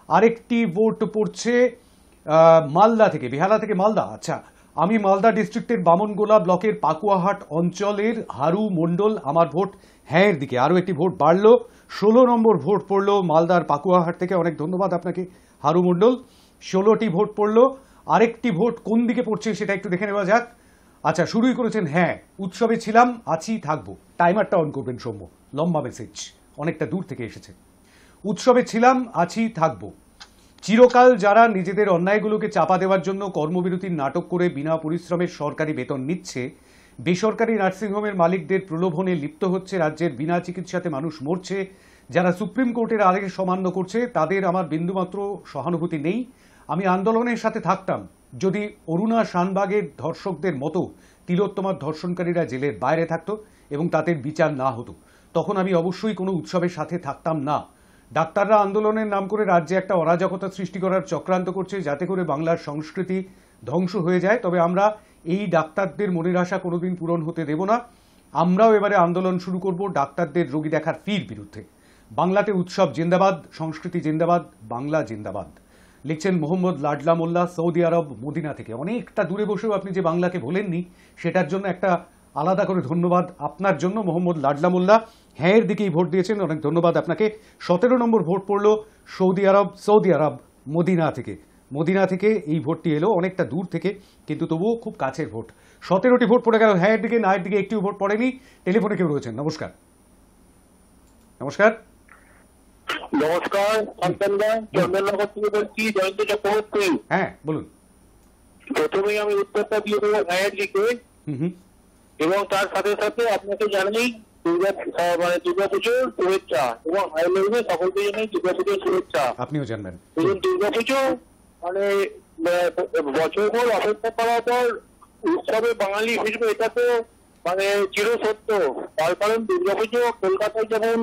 আরেকটি ভোট পড়ছে মালদা থেকে, বেহালা থেকে মালদা। আচ্ছা, আমি মালদা ডিস্ট্রিক্টের বামনগোলা ব্লকের পাকুয়াহাট অঞ্চলের হারু মণ্ডল, আমার ভোট হ্যাঁ এর দিকে। আরও একটি ভোট বাড়লো, 16 নম্বর ভোট পড়লো মালদার পাকুয়াহাট থেকে। অনেক ধন্যবাদ আপনাকে হারু মণ্ডল। 16টি ভোট পড়লো। আরেকটি ভোট কোন দিকে পড়ছে সেটা একটু দেখে নেওয়া যাক। আচ্ছা, শুরুই করেছেন হ্যাঁ, উৎসবে ছিলাম, আছি, থাকবো। টাইমারটা অন করবেন সৌম্য, লম্বা মেসেজ, অনেকটা দূর থেকে এসেছে। উৎসবে ছিলাম, আছি, থাকবো। চিরকাল যারা নিজেদের অন্যায়গুলোকে চাপা দেওয়ার জন্য কর্মবিরতির নাটক করে বিনা পরিশ্রমের সরকারি বেতন নিচ্ছে, বেসরকারি নার্সিংহোমের মালিকদের প্রলোভনে লিপ্ত হচ্ছে, রাজ্যের বিনা চিকিৎসাতে মানুষ মরছে, যারা সুপ্রিম কোর্টের আদেশ অমান্য করছে, তাদের আমার বিন্দুমাত্র সহানুভূতি নেই। আমি আন্দোলনের সাথে থাকতাম যদি অরুণা শানবাগের ধর্ষকদের মতো তিলোত্তমার ধর্ষণকারীরা জেলের বাইরে থাকতো এবং তাদের বিচার না হতো। তখন আমি অবশ্যই কোনো উৎসবের সাথে থাকতাম না। ডাক্তাররা আন্দোলনের নাম করে রাজ্যে একটা অরাজকতা সৃষ্টি করার চক্রান্ত করছে, যাতে করে বাংলার সংস্কৃতি ধ্বংস হয়ে যায়। তবে আমরা এই ডাক্তারদের মনের আশা কোনোদিন পূরণ হতে দেব না। আমরাও এবারে আন্দোলন শুরু করব ডাক্তারদের রোগী দেখার ফির বিরুদ্ধে। বাংলাতে উৎসব জিন্দাবাদ, সংস্কৃতি জিন্দাবাদ, বাংলা জিন্দাবাদ। লিখছেন মোহাম্মদ লাডলা মোল্লা, সৌদি আরব মদিনা থেকে। অনেকটা দূরে বসেও আপনি যে বাংলাকে ভোলেননি, সেটার জন্য একটা আলাদা করে ধন্যবাদ আপনার জন্য মোহাম্মদ লাডলা মোল্লা, হ্যাঁ এর দিকেই ভোট দিয়েছেন, অনেক ধন্যবাদ আপনাকে। 17 নম্বর ভোট পড়লো সৌদি আরব মদিনা থেকে এই ভোটটি এলো অনেকটা দূর থেকে, কিন্তু তবুও খুব কাছের ভোট। 17টি ভোট পড়ে গেল হ্যাঁ এর দিকে, না এর দিকে একটিও ভোট পড়েনি। টেলিফোনে কেউ রয়েছেন, নমস্কার। নমস্কার। নমস্কার, চন্দননগর থেকে বলছি, জয়ন্ত চক্রবর্তী। হ্যাঁ বলুন। প্রথমেই আমি উত্তরটা দিয়ে দেবো হ্যাঁ দিকে, এবং তার সাথে সাথে আপনাকে জানাই দুর্গাপুজোর শুভেচ্ছা, এবং হাই লেভেলে সকলকে জানাই দুর্গাপুজোর শুভেচ্ছা। আপনিও জানবেন। দুর্গাপুজো মানে বছর ভর অপেক্ষা করার পর উৎসবে বাঙালি হিসেবে এটা তো মানে চিরসত্য। তার কারণ দুর্গাপুজো কলকাতায় যেমন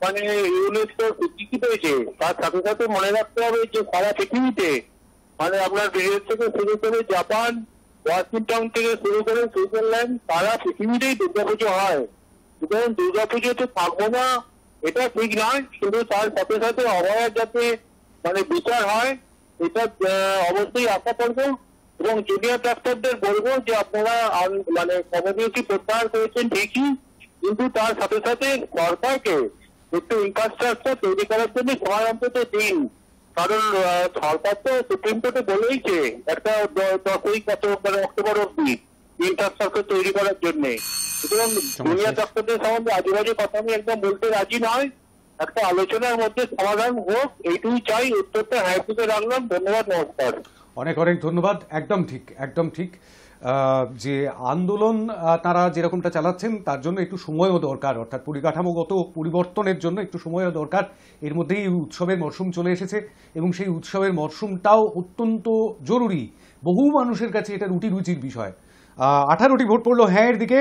মানে ইউনেস্কোর স্বীকৃতি পেয়েছে, তার সাথে সাথে মনে রাখতে হবে যে সারা পৃথিবীতে মানে আপনার বিদেশ থেকে শুরু করে জাপান, ওয়াশিংটন থেকে শুরু করে সুইজারল্যান্ড, সারা পৃথিবীতেই দুর্গাপুজো হয়। সুতরাং দুর্গাপুজোতে থাকবো না এটা ঠিক নয়, কিন্তু তার সাথে সাথে অবহেলার যাতে মানে বিচার হয় এটা অবশ্যই আশা করবো। এবং জুনিয়র ডাক্তারদের বলবো যে আপনারা মানে কর্মবিরতি প্রত্যাহার করেছেন ঠিকই, কিন্তু তার সাথে সাথে সরকারকে একটু ইনফ্রাস্ট্রাকচার তৈরি করার জন্য সময় অন্তত দিন। কারণ সরকার তো সুপ্রিম কোর্টে বলেইছে একটা 10 অক্টোবর অব্দি ইনফ্রাস্ট্রাকচার তৈরি করার জন্য। সুতরাং জুনিয়র ডাক্তারদের সম্বন্ধে আজেবাজে কথা আমি একদম বলতে রাজি নয়, একটা আলোচনার মধ্যে সমাধান হোক, এইটুকুই চাই। উত্তরটা হ্যাঁ দিতে রাখলাম। ধন্যবাদ, নমস্কার। অনেক অনেক ধন্যবাদ। একদম ঠিক, একদম ঠিক। যে আন্দোলন তারা যেরকমটা চালাচ্ছেন তার জন্য একটু সময়ও দরকার, অর্থাৎ পরিকাঠামোগত পরিবর্তনের জন্য একটু সময়ও দরকার। এর মধ্যেই উৎসবের মরশুম চলে এসেছে এবং সেই উৎসবের মরশুমটাও অত্যন্ত জরুরি। বহু মানুষের কাছে এটা রুচির বিষয়। 18টি ভোট পড়লো হ্যাঁ এর দিকে,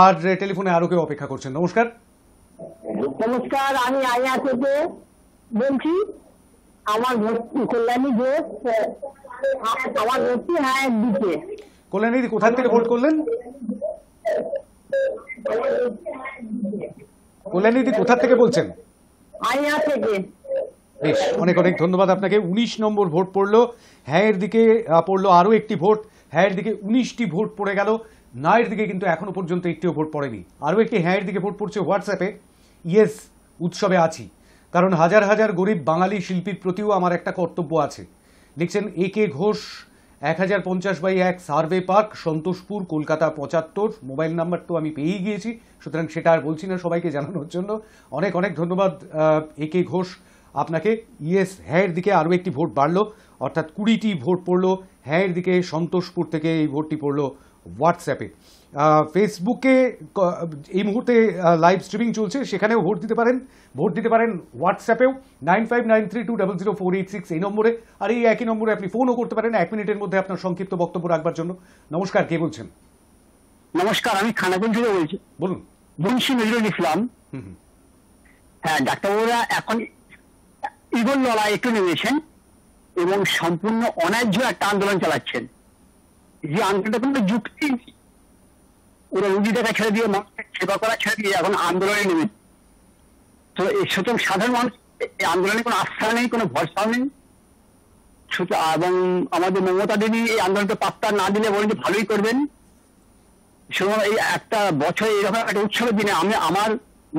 আর টেলিফোনে আরো কেউ অপেক্ষা করছেন। নমস্কার। নমস্কার, আমি আয়া থেকে বলছি। আমার ভোট কল্যাণী ঘোষ, আমার ভোটটি হ্যাঁ দিতে। কল্যাণীদি কোথা থেকে ভোট করলেন? কল্যাণীদি কোথা থেকে বলছেন? আয়া থেকে। বেশ, অনেক অনেক ধন্যবাদ আপনাকে। 19 নম্বর ভোট পড়লো হ্যাঁ এর দিকে, পড়লো আরো একটি ভোট। হ্যাঁ এর দিকে 19টি ভোট পড়ে গেল, না এর দিকে কিন্তু এখনো পর্যন্ত একটিও ভোট পড়েনি। আরো একটি হ্যাঁ এর দিকে ভোট পড়ছে হোয়াটসঅ্যাপে। ইয়েস, উৎসবে আছি, কারণ হাজার হাজার গরিব বাঙালি শিল্পীর প্রতিও আমার একটা কর্তব্য আছে। লিখছেন একে Ghosh, 1050/1 survey park, Santoshpur, Kolkata 75। Mobile number তো আমি পেয়েই গিয়েছি, সুতরাং সেটা আর বলছি না সবাইকে জানানোর জন্য। অনেক অনেক ধন্যবাদ একে ঘোষ আপনাকে। ইয়েস, হ্যাঁ এর দিকে আরও একটি ভোট বাড়লো, অর্থাৎ 20টি ভোট পড়লো হ্যাঁ এর দিকে। সন্তোষপুর থেকে এই ভোটটি পড়লো হোয়াটসঅ্যাপে। ফেসবুকে এই মুহূর্তে লাইভ স্ট্রিমিং চলছে, সেখানেও ভোট দিতে পারেন হোয়াটসঅ্যাপেও 9593200486 এই নম্বরে, আর এই একই নম্বরে আপনি ফোনও করতে পারেন 1 মিনিটের মধ্যে আপনার সংক্ষিপ্ত বক্তব্য রাখবার জন্য। নমস্কার, কে বলছেন? নমস্কার, আমি খানাকুল থেকে বলছি। বলুন। মুন্সি নজরুল ইসলাম। হ্যাঁ, ডাক্তারবাবুরা এখন ইগল লড়াই একটু নেমেছেন এবং সম্পূর্ণ অন্যায্য একটা আন্দোলন চালাচ্ছেন। যে আন্দোলনটা কোনো যুক্তি, ওরা রুগী দেখা ছেড়ে দিয়ে, মানুষের সেবা করা ছেড়ে দিয়ে এখন আন্দোলনে নেমেছে। তো এই সুতরাং সাধারণ মানুষ এই আন্দোলনে কোনো আস্থা নেই, কোনো ভরসা নেই। এবং আমাদের মমতা দেবী এই আন্দোলনকে পাত্তা না দিলে বলেন যে ভালোই করবেন। সুতরাং এই একটা বছরে এরকম একটা উৎসবের দিনে আমি আমার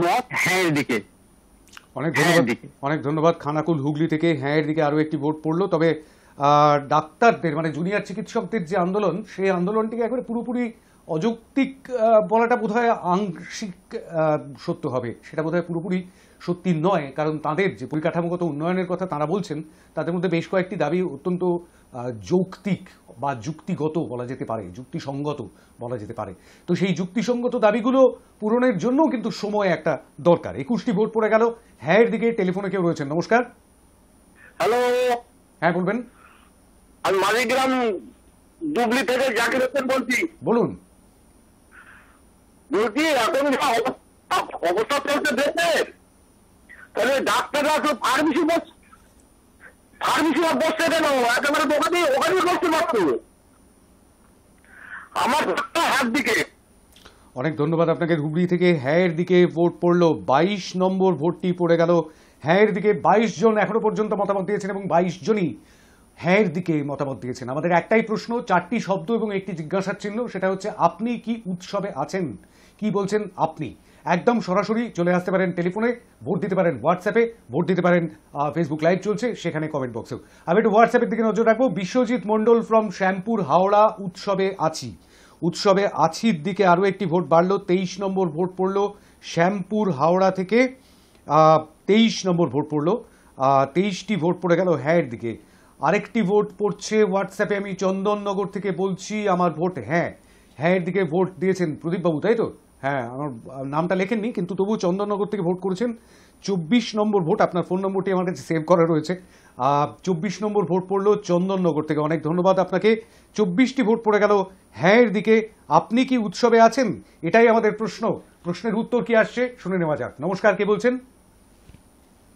মত হ্যাঁ এর দিকে। অনেক ধন্যবাদ। খানাকুল হুগলি থেকে হ্যাঁ এর দিকে আরো একটি ভোট পড়লো। তবে ডাক্তারদের মানে জুনিয়র চিকিৎসকদের যে আন্দোলন, সেই আন্দোলনটিকে একবারে পুরোপুরি অযৌক্তিক বলাটা বোধহয় আংশিক সত্য হবে, সেটা বোধহয় পুরোপুরি সত্যি নয়। কারণ তাদের যে পরিকাঠামোগত উন্নয়নের কথা তারা বলছেন, তাদের মধ্যে বেশ কয়েকটি দাবি অত্যন্ত যৌক্তিক বা যুক্তিগত বলা যেতে পারে, যুক্তিসঙ্গত বলা যেতে পারে। তো সেই যুক্তিসঙ্গত দাবিগুলো পূরণের জন্য কিন্তু সময় একটা দরকার। 21টি ভোট পড়ে গেল হ্যাঁ এর দিকে। টেলিফোনে কেউ রয়েছেন, নমস্কার। হ্যালো, হ্যাঁ বলবেন। আমি মালিগ্রাম ডুবলি থেকে জাকির হোসেন বলছি। বলুন। বলছি এখন অবস্থা চলছে দেশের, তাহলে ডাক্তাররা তো ফার্মেসি বসছে কেন? একেবারে ওখানে বসতে পারতো। আমার হাত দিকে। অনেক ধন্যবাদ আপনাকে। হুগলি থেকে হ্যাঁ এর দিকে ভোট পড়লো, 22 নম্বর ভোটটি পড়ে গেল হ্যাঁ এর দিকে। 22 জন এখনো পর্যন্ত মতামত দিয়েছেন এবং 22 জনই হ্যাঁর দিকে মতামত দিয়েছেন। আমাদের একটাই প্রশ্ন, 4টি শব্দ এবং একটি জিজ্ঞাসার চিহ্ন, সেটা হচ্ছে আপনি কি উৎসবে আছেন? কি বলছেন আপনি? একদম সরাসরি চলে আসতে পারেন টেলিফোনে, ভোট দিতে পারেন হোয়াটসঅ্যাপে, ভোট দিতে পারেন ফেসবুক লাইভ চলছে সেখানে, কমেন্ট বক্সেও। আমি একটু হোয়াটসঅ্যাপের দিকে নজর রাখবো। বিশ্বজিৎ মণ্ডল ফ্রম শ্যামপুর হাওড়া, উৎসবে আছি। উৎসবে আছির দিকে আরও একটি ভোট বাড়লো, 23 নম্বর ভোট পড়লো শ্যামপুর হাওড়া থেকে। 23 নম্বর ভোট পড়লো, 23টি ভোট পড়ে গেল হ্যাঁর দিকে। আরেকটি ভোট পড়ছে হোয়াটসঅ্যাপে, আমি চন্দননগর থেকে বলছি, আমার ভোট হ্যাঁ। হ্যাঁর দিকে ভোট দিয়েছেন প্রদীপবাবু, তাই তো? হ্যাঁ, আমার নামটা লেখেননি কিন্তু তবু চন্দননগর থেকে ভোট করেছেন। 24 নম্বর ভোট, আপনার ফোন নম্বরটি আমার কাছে সেভ করা রয়েছে। 24 নম্বর ভোট পড়লো চন্দননগর থেকে, অনেক ধন্যবাদ আপনাকে। 24টি ভোট পড়ে গেল হ্যাঁর দিকে। আপনি কি উৎসবে আছেন? এটাই আমাদের প্রশ্ন। প্রশ্নের উত্তর কি আসছে শুনে নেওয়া যাক। নমস্কার, কে বলছেন?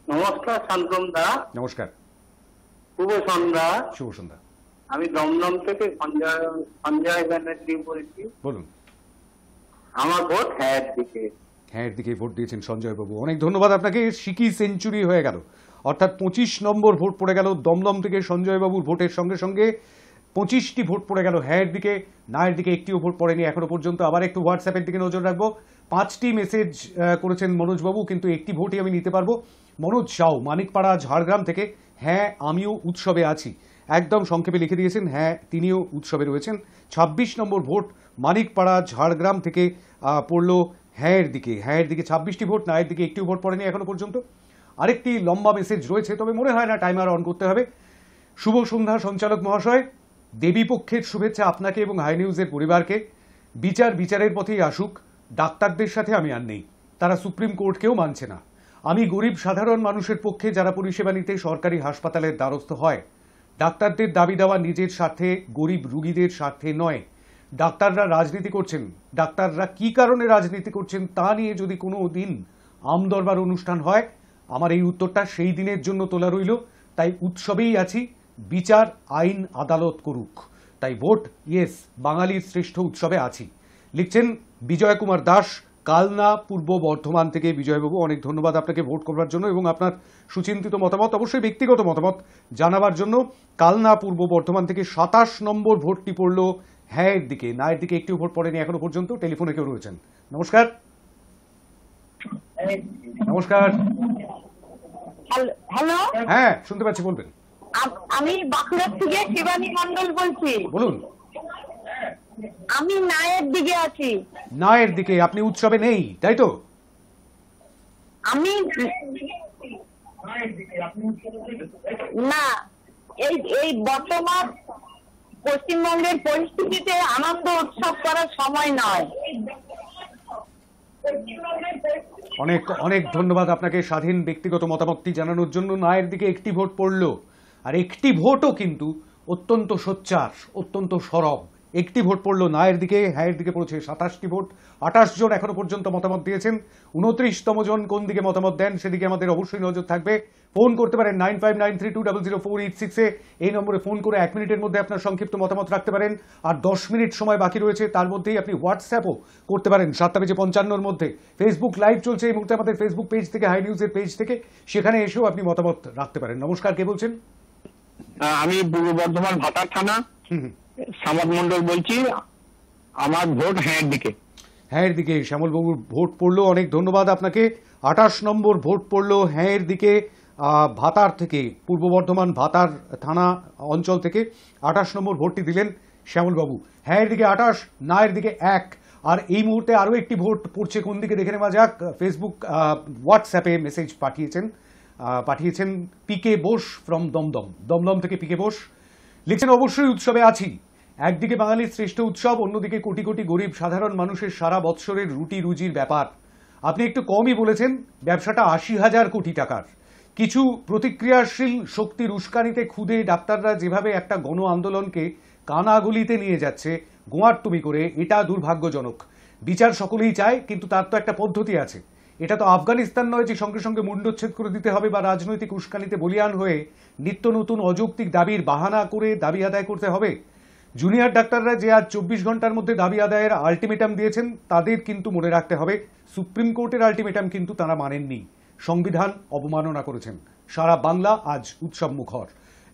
নমস্কার শান্তম দা। নমস্কার, শুভ সন্ধ্যা। শুভ সন্ধ্যা। আমি দমদম থেকে সঞ্জয় ব্যানার্জি বলছি। বলুন। আমার ভোট হ্যাঁ দিকে। হ্যাঁ দিকে ভোট দিয়েছেন সঞ্জয় বাবু, অনেক ধন্যবাদ আপনাকে। সিকি সেঞ্চুরি হয়ে গেল, অর্থাৎ 25 নম্বর ভোট পড়ে গেল দমদম থেকে সঞ্জয় বাবুর ভোটের সঙ্গে সঙ্গে 25টি ভোট পড়ে গেল হ্যাঁর দিকে। নায়ের দিকে একটিও ভোট পড়েনি এখনো পর্যন্ত। আবার একটু হোয়াটসঅ্যাপের দিকে নজর রাখবো। 5টি মেসেজ করেছেন মনোজ বাবু, কিন্তু একটি ভোটই আমি নিতে পারবো। মনোজ সাউ মানিকপাড়া ঝাড়গ্রাম থেকে, হ্যাঁ আমিও উৎসবে আছি, একদম সংক্ষেপে লিখে দিয়েছেন হ্যাঁ তিনিও উৎসবে রয়েছেন। 26 নম্বর ভোট মানিকপাড়া ঝাড়গ্রাম থেকে পড়লো হ্যাঁর দিকে। হ্যাঁর দিকে 26টি ভোট, নায়ের দিকে একটিও ভোট পড়েনি এখনো পর্যন্ত। আরেকটি লম্বা মেসেজ রয়েছে, তবে মনে হয় না টাইমার অন করতে হবে। শুভ সন্ধ্যা সঞ্চালক মহাশয়, দেবী পক্ষের শুভেচ্ছা আপনাকে এবং হাই নিউজের পরিবারকে। বিচারের পথেই আসুক। ডাক্তারদের সাথে আমি আর নেই, তারা সুপ্রিম কোর্টকেও মানছে না। আমি গরিব সাধারণ মানুষের পক্ষে, যারা পরিষেবা নিতে সরকারি হাসপাতালের দ্বারস্থ হয়। ডাক্তারদের দাবি দেওয়া নিজের স্বার্থে, গরিব রুগীদের স্বার্থে নয়। ডাক্তাররা রাজনীতি করছেন, ডাক্তাররা কি কারণে রাজনীতি করছেন তা নিয়ে যদি কোনো দিন আমদরবার অনুষ্ঠান হয়, আমার এই উত্তরটা সেই দিনের জন্য তোলা রইল। তাই উৎসবেই আছি, বিচার আইন আদালত করুক। তাই ভোট ইয়েস, বাঙালির শ্রেষ্ঠ উৎসবে আছি। লিখছেন বিজয় কুমার দাস, কালনা পূর্ব বর্ধমান থেকে। বিজয়বাবু অনেক ধন্যবাদ আপনাকে ভোট করবার জন্য এবং আপনার সুচিন্তিত মতামত, অবশ্যই ব্যক্তিগত মতামত জানাবার জন্য। কালনা পূর্ব বর্ধমান থেকে 27 নম্বর ভোটটি পড়ল হ্যাঁর দিকে। নায়ের দিকে একটিও ভোট পড়েনি এখনো পর্যন্ত। টেলিফোনে কেউ রয়েছেন। নমস্কার। নমস্কার। হ্যালো, হ্যাঁ শুনতে পাচ্ছি, বলবেন। আমি বাঁকুড়া থেকে শিবানী মন্ডল বলছি। বলুন। আমি নায়ের দিকে আছি। নায়ের দিকে, আপনি উৎসবে নেই তাই তো? আমি না, এই বর্তমান পশ্চিমবঙ্গের পরিস্থিতিতে আনন্দ উৎসব করার সময় নয়। অনেক অনেক ধন্যবাদ আপনাকে স্বাধীন ব্যক্তিগত মতামতটি জানানোর জন্য। নায়ের দিকে একটি ভোট পড়লো, আর একটি ভোটও কিন্তু অত্যন্ত সোচ্চার, অত্যন্ত সরব। একটি ভোট পড়লো নায়ের দিকে। হ্যাঁয়ের দিকে পড়েছে 27টি ভোট। 28 জন এখনো পর্যন্ত মতামত দিয়েছেন। 29তম জন কোন দিকে মতামত দেন সেদিকে আমাদের অবশ্যই নজর থাকবে। ফোন করতে পারেন 9593200486 এই নম্বরে ফোন করে 1 মিনিটের মধ্যে আপনার সংক্ষিপ্ত মতামত রাখতে পারেন। আর 10 মিনিট সময় বাকি রয়েছে, তার মধ্যেই আপনি হোয়াটসঅ্যাপও করতে পারেন 7:55 মধ্যে। ফেসবুক লাইভ চলছে এই মুহূর্তে আমাদের ফেসবুক পেজ থেকে, হাই নিউজের পেজ থেকে, সেখানে এসেও আপনি মতামত রাখতে পারেন। নমস্কার, কে বলছেন? আমি পূর্ব বর্ধমান ভাতার থানা শ্যামল মন্ডল বলছি। আমার ভোট হ্যাঁ দিকে। হ্যাঁয়ের দিকে শ্যামলবাবুর ভোট পড়লো, অনেক ধন্যবাদ আপনাকে। 28 নম্বর ভোট পড়লো হ্যাঁয়ের দিকে, ভাতার থেকে, পূর্ব বর্ধমান ভাতার থানা অঞ্চল থেকে 28 নম্বর ভোটটি দিলেন শ্যামলবাবু। হ্যাঁয়ের দিকে 28, নায়ের দিকে 1। আর এই মুহূর্তে আরও একটি ভোট পড়ছে কোন দিকে দেখে নেওয়া যাক। ফেসবুক হোয়াটসঅ্যাপে মেসেজ পাঠিয়েছেন পিকে বোস ফ্রম দমদম থেকে। পিকে বোস লিখছেন অবশ্যই উৎসবে আছি। একদিকে বাঙালির শ্রেষ্ঠ উৎসব, অন্যদিকে কোটি কোটি গরিব সাধারণ মানুষের সারা বৎসরের রুটি রুজির ব্যাপার। আপনি একটু কমই বলেছেন, ব্যবসাটা 80,000 কোটি টাকার। কিছু প্রতিক্রিয়াশীল শক্তির উস্কানিতে খুদে ডাক্তাররা যেভাবে একটা গণ আন্দোলনকে কানাগলিতে নিয়ে যাচ্ছে গোয়ারতুমি করে, এটা দুর্ভাগ্যজনক। বিচার সকলেই চায়, কিন্তু তার তো একটা পদ্ধতি আছে। এটা তো আফগানিস্তান নয় যে সঙ্গে সঙ্গে মুন্ডচ্ছেদ করে দিতে হবে বা রাজনৈতিক উস্কানিতে বলিয়ান হয়ে নিত্য নতুন অযৌক্তিক দাবির বাহানা করে দাবি আদায় করতে হবে। জুনিয়র ডাক্তাররা যে আজ 24 ঘন্টার মধ্যে দাবি আদায়ের আলটিমেটাম দিয়েছেন, তাদের কিন্তু মনে রাখতে হবে সুপ্রিম কোর্টের আলটিমেটাম কিন্তু তারা মানেননি, সংবিধান অবমাননা করেছেন। সারা বাংলা আজ উৎসব মুখর।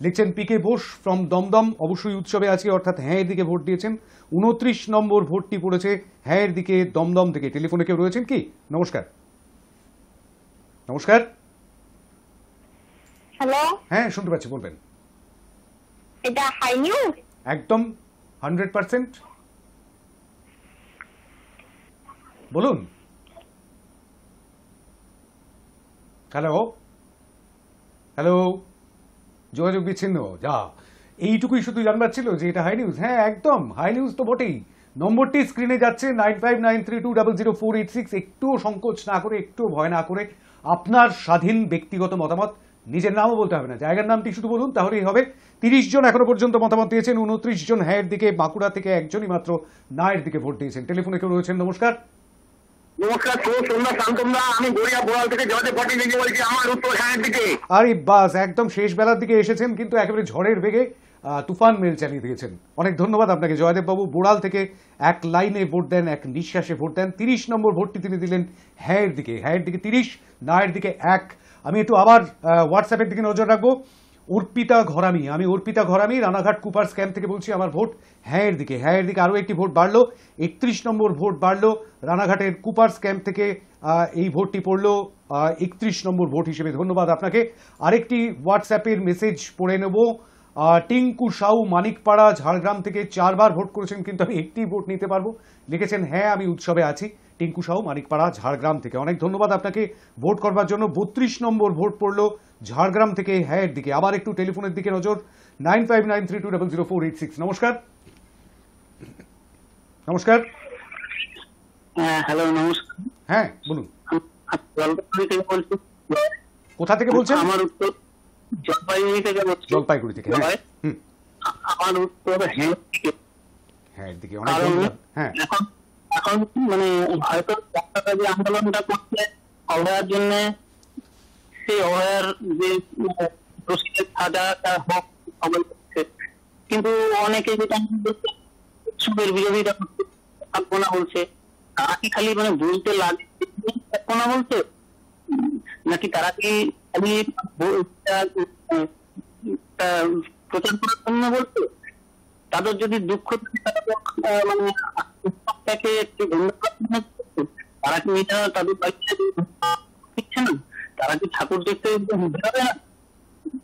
লিখছেন পিকে বোস ফ্রম দমদম, অবশ্যই উৎসবে আছি অর্থাৎ হ্যাঁ এর দিকে ভোট দিয়েছেন। 29 নম্বর ভোটটি পড়েছে হ্যাঁ এর দিকে দমদম থেকে। টেলিফোনে কেউ রয়েছেন কি? নমস্কার। নমস্কার। হ্যালো, হ্যাঁ শুনতে পাচ্ছি, বলবেন। এটা হাই নিউজ? একদম 100%। বলুন। হ্যালো হ্যালো, যোগাযোগ বিচ্ছিন্ন। যা, এইটুকুই শুধু জানবার ছিল যে এটা হাই নিউজ। হ্যাঁ একদম হাই নিউজ তো বটেই। নম্বরটি স্ক্রিনে যাচ্ছে 9593200486। একটুও সংকোচ না করে, একটুও ভয় না করে আপনার স্বাধীন ব্যক্তিগত মতামত, নিজের নামও বলতে হবে না, জায়গার নামটি শুধু বলুন, তাহলেই হবে। 30 জন এখনো পর্যন্ত মতামত দিয়েছেন, 29 জন হ্যাঁ এর দিকে, বাঁকুড়া থেকে একজনই মাত্র না এর দিকে ভোট দিয়েছেন। টেলিফোনে কেউ রয়েছেন। নমস্কার। নমস্কার, সন্ধ্যা শান্তমদা, আমি গড়িয়া বোয়াল থেকে জয়দেব পাটিল বলছি। আমার উত্তর হ্যাঁ দিকে। আরে বাস, একদম শেষ বেলার দিকে এসেছেন, কিন্তু একেবারে ঝড়ের বেগে তুফান মেল চালিয়ে দিয়েছেন। অনেক ধন্যবাদ আপনাকে জয়দেব বাবু। বোড়াল থেকে এক লাইনে ভোট দেন, এক নিঃশ্বাসে ভোট দেন। 30 নম্বর ভোটটি তিনি দিলেন হ্যাঁ এর দিকে। হ্যাঁ এর দিকে 30, না এর দিকে 1। আমি একটু আবার হোয়াটসঅ্যাপের দিকে নজর রাখবো। অর্পিতা ঘরামি, আমি অর্পিতা ঘরামি রানাঘাট কুপার্স ক্যাম্প থেকে বলছি। আমার ভোট হ্যাঁ এর দিকে। হ্যাঁ এর দিকে আরও একটি ভোট বাড়লো, 31 নম্বর ভোট বাড়লো রানাঘাটের কুপার্স ক্যাম্প থেকে। এই ভোটটি পড়লো 31 নম্বর ভোট হিসেবে। ধন্যবাদ আপনাকে। আরেকটি হোয়াটসঅ্যাপের মেসেজ পড়ে নেব। টিঙ্কু সাউ মানিকপাড়া ঝাড়গ্রাম থেকে 4 বার ভোট করেছেন, কিন্তু আমি একটি ভোট নিতে পারবো। লিখেছেন হ্যাঁ আমি উৎসবে আছি, টিঙ্কু সাউ মানিকপাড়া ঝাড়গ্রাম থেকে। অনেক ধন্যবাদ আপনাকে ভোট করবার জন্য। 32 নম্বর ভোট পড়লো ঝাড়গ্রাম থেকে হ্যাঁ এর দিকে। আবার একটু টেলিফোনের দিকে নজর, 9593200486। নমস্কার। নমস্কার। হ্যালো নমস্কার। হ্যাঁ বলুন। জলপাইগুড়ি থেকে বলছি। কোথা থেকে বলছেন? আমার উত্তর জলপাইগুড়ি থেকে বলছি। জলপাইগুড়ি থেকে। হ্যাঁ হুম, আমার উত্তর হ্যাঁ দিকে। হ্যাঁ এর দিকে। অনেক ধন্যবাদ। হ্যাঁ এখন এখন মানে হয়তো ডাক্তাররা যে আন্দোলনটা করছে অভয়ার জন্য, সেই অভয়ার যে দোষীদের সাজাটা হোক সবাই করছে, কিন্তু অনেকে যেটা উৎসবের বিরোধিতা করছে, থাকবো না বলছে। তারা কি খালি মানে বলতে লাগে থাকবো না বলছে, নাকি তারা কি খালি প্রচার করার জন্য বলছে? তাদের যদি দুঃখ থাকে, তারা মানে উৎসবটাকে একটু তারা কি এটা তাদের বাড়িতে দিচ্ছে না? তারা কি ঠাকুর দেখতে বেরোবে না,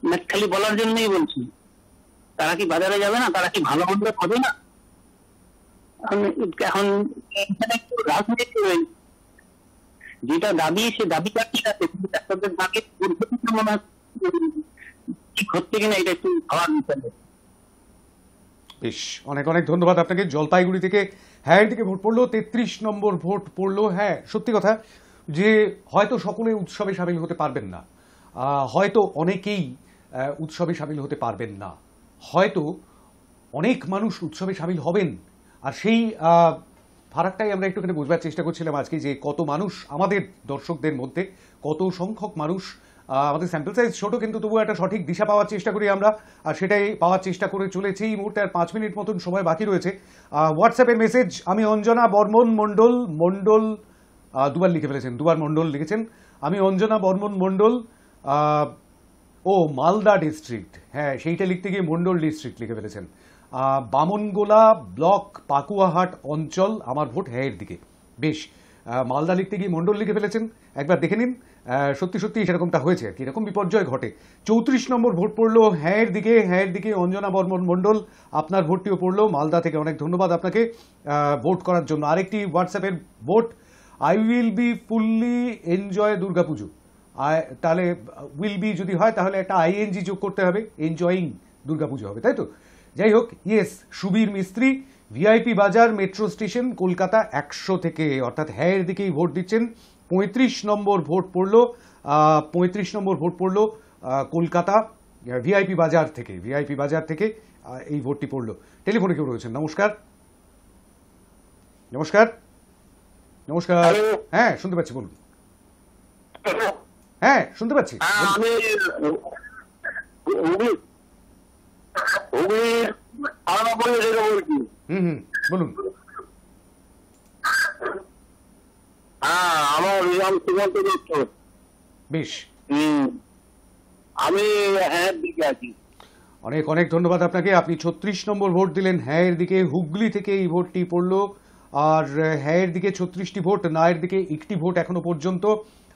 নাকি খালি বলার জন্যই বলছি? তারা কি বাজারে যাবে না? তারা কি ভালো মন্দ খাবে না? এখন এখানে একটু রাজনীতি রয়েছে। যেটা দাবি, সে দাবিটা ঠিক আছে, কিন্তু ডাক্তারদের দাবি মনে হয় ঠিক হচ্ছে কিনা, এটা একটু ভাবার বিষয়। বেশ, অনেক অনেক ধন্যবাদ আপনাকে। জলপাইগুড়ি থেকে হ্যাঁ এর দিকে ভোট পড়লো, 33 নম্বর ভোট পড়লো। হ্যাঁ সত্যি কথা যে হয়তো সকলে উৎসবে সামিল হতে পারবেন না, হয়তো অনেকেই উৎসবে সামিল হতে পারবেন না, হয়তো অনেক মানুষ উৎসবে সামিল হবেন। আর সেই ফারাকটাই আমরা একটুখানি বুঝবার চেষ্টা করছিলাম আজকে, যে কত মানুষ আমাদের দর্শকদের মধ্যে, কত সংখ্যক মানুষ। আমাদের স্যাম্পল সাইজ ছোট, কিন্তু তবুও একটা সঠিক দিশা পাওয়ার চেষ্টা করি আমরা, আর সেটাই পাওয়ার চেষ্টা করে চলেছি। এই মুহূর্তে আর 5 মিনিট মতন সময় বাকি রয়েছে। হোয়াটসঅ্যাপের মেসেজ, আমি অঞ্জনা বর্মন মণ্ডল, মণ্ডল দুবার লিখে ফেলেছেন, দুবার মণ্ডল লিখেছেন। আমি অঞ্জনা বর্মন মণ্ডল, ও মালদা ডিস্ট্রিক্ট, হ্যাঁ সেইটা লিখতে গিয়ে মণ্ডল ডিস্ট্রিক্ট লিখে ফেলেছেন। বামনগোলা ব্লক পাকুয়াহাট অঞ্চল, আমার ভোট হ্যাঁ এর দিকে। বেশ, মালদা লিখতে গিয়ে মণ্ডল লিখে ফেলেছেন, একবার দেখে নিন। সত্যি সত্যি সেরকমটা হয়েছে আর কি, এরকম বিপর্যয় ঘটে। 34 নম্বর ভোট পড়লো হ্যাঁ এর দিকে। হ্যাঁ এর দিকে অঞ্জনা বর্মন মণ্ডল, আপনার ভোটটিও পড়লো মালদা থেকে। অনেক ধন্যবাদ আপনাকে ভোট করার জন্য। আরেকটি হোয়াটসঅ্যাপের vote, I will be fully enjoy Durga Puja. তাহলে উইল বি যদি হয় তাহলে একটা আইএনজি যোগ করতে হবে, এনজয়িং দুর্গাপুজো হবে, তাই তো? যাই হোক, ইয়েস সুবীর মিস্ত্রি, ভিআইপি বাজার মেট্রো স্টেশন কলকাতা 100 থেকে, অর্থাৎ হ্যাঁ এর দিকেই ভোট দিচ্ছেন। 35 নম্বর ভোট পড়লো, 35 নম্বর ভোট পড়লো কলকাতা ভিআইপি বাজার থেকে, ভিআইপি বাজার থেকে এই ভোটটি পড়লো। টেলিফোনে কেউ রয়েছেন। নমস্কার। নমস্কার। নমস্কার। হ্যাঁ শুনতে পাচ্ছি, বলুন। হ্যাঁ শুনতে পাচ্ছি। আমি হুম হুম, বলুন। হ্যাঁ, আমার নাম সুমন্ত দত্ত। বেশ, আমি হ্যাঁ দিকে আছি। অনেক অনেক ধন্যবাদ আপনাকে। আপনি 36 নম্বর ভোট দিলেন হ্যাঁ এর দিকে। হুগলি থেকে এই ভোটটি পড়লো। আর হ্যাঁ এর দিকে 36টি ভোট, না এর দিকে একটি ভোট এখনো পর্যন্ত।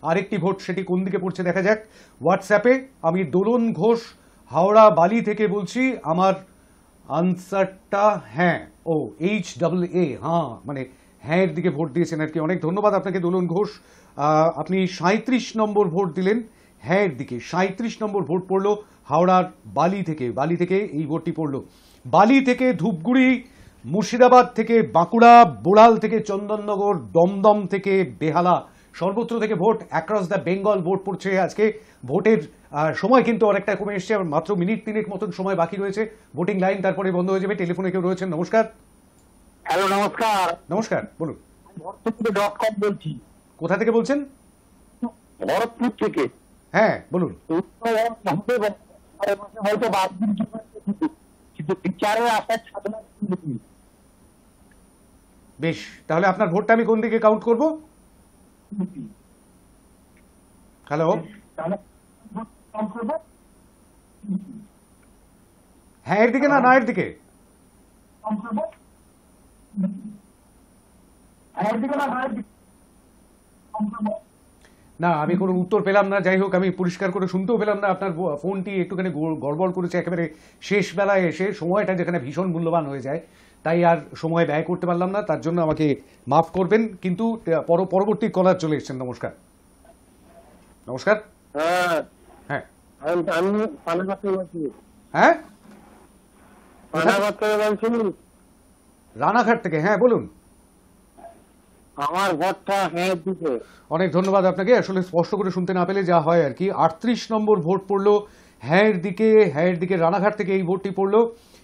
আরেকটি ভোট সেটি কোন দিকে পড়ছে দেখা যাক। হোয়াটসঅ্যাপে আমি দোলন ঘোষ হাওড়া বালি থেকে বলছি, আমার আনসারটা হ্যাঁ। ও HAA, হ্যাঁ মানে হ্যাঁ এর দিকে ভোট দিয়েছেন আর কি। অনেক ধন্যবাদ আপনাকে দোলন ঘোষ। আপনি 37 নম্বর ভোট দিলেন হ্যাঁ এর দিকে। 37 নম্বর ভোট পড়লো হাওড়ার বালি থেকে। বালি থেকে এই ভোটটি পড়লো। বালি থেকে ধূপগুড়ি, মুর্শিদাবাদ থেকে বাঁকুড়া, বোড়াল থেকে চন্দননগর, দমদম থেকে বেহালা, সর্বত্র থেকে vote. Across the Bengal vote পড়ছে আজকে। ভোটের সময় কিন্তু অনেকটা কমে এসছে, মাত্র মিনিট 3 মতন সময় বাকি রয়েছে। ভোটিং লাইন তারপরে বন্ধ হয়ে যাবে। টেলিফোনে কেউ রয়েছেন, নমস্কার। হ্যালো, নমস্কার। নমস্কার, বলুন। ভরতপুর.com বলছি। কোথা থেকে বলছেন? ভরতপুর থেকে। হ্যাঁ বলুন। হয়তো বাদ দিন, কিন্তু বিচারের আশায় সাধনা। বেশ, তাহলে আপনার ভোটটা আমি কোন দিকে কাউন্ট করব? হ্যালো, হ্যাঁ এর দিকে না না এর দিকে? না, আমি কোনো উত্তর পেলাম না। যাই হোক, আমি পরিষ্কার করে শুনতেও পেলাম না। আপনার ফোনটি একটুখানি গড়বড় করেছে একেবারে শেষ বেলায় এসে, সময়টা যেখানে ভীষণ মূল্যবান হয়ে যায়, তাই আর সময় ব্যয় করতে পারলাম না। তার জন্য আমাকে মাফ করবেন। কিন্তু পরবর্তী কলার চলে এসেছেন। নমস্কার। নমস্কার। হ্যাঁ, হ্যাঁ আমি পানাঘাট থেকে বলছি। হ্যাঁ, পানাঘাট থেকে বলছি। রানাঘাট থেকে। হ্যাঁ বলুন। আমার ভোটটা হ্যাঁ দিতে। অনেক ধন্যবাদ আপনাকে। আসলে স্পষ্ট করে শুনতে না পেলে যা হয় আর কি। 38 নম্বর ভোট পড়লো হ্যাঁ এর দিকে। হ্যাঁ এর দিকে রানাঘাট থেকে এই ভোটটি পড়লো।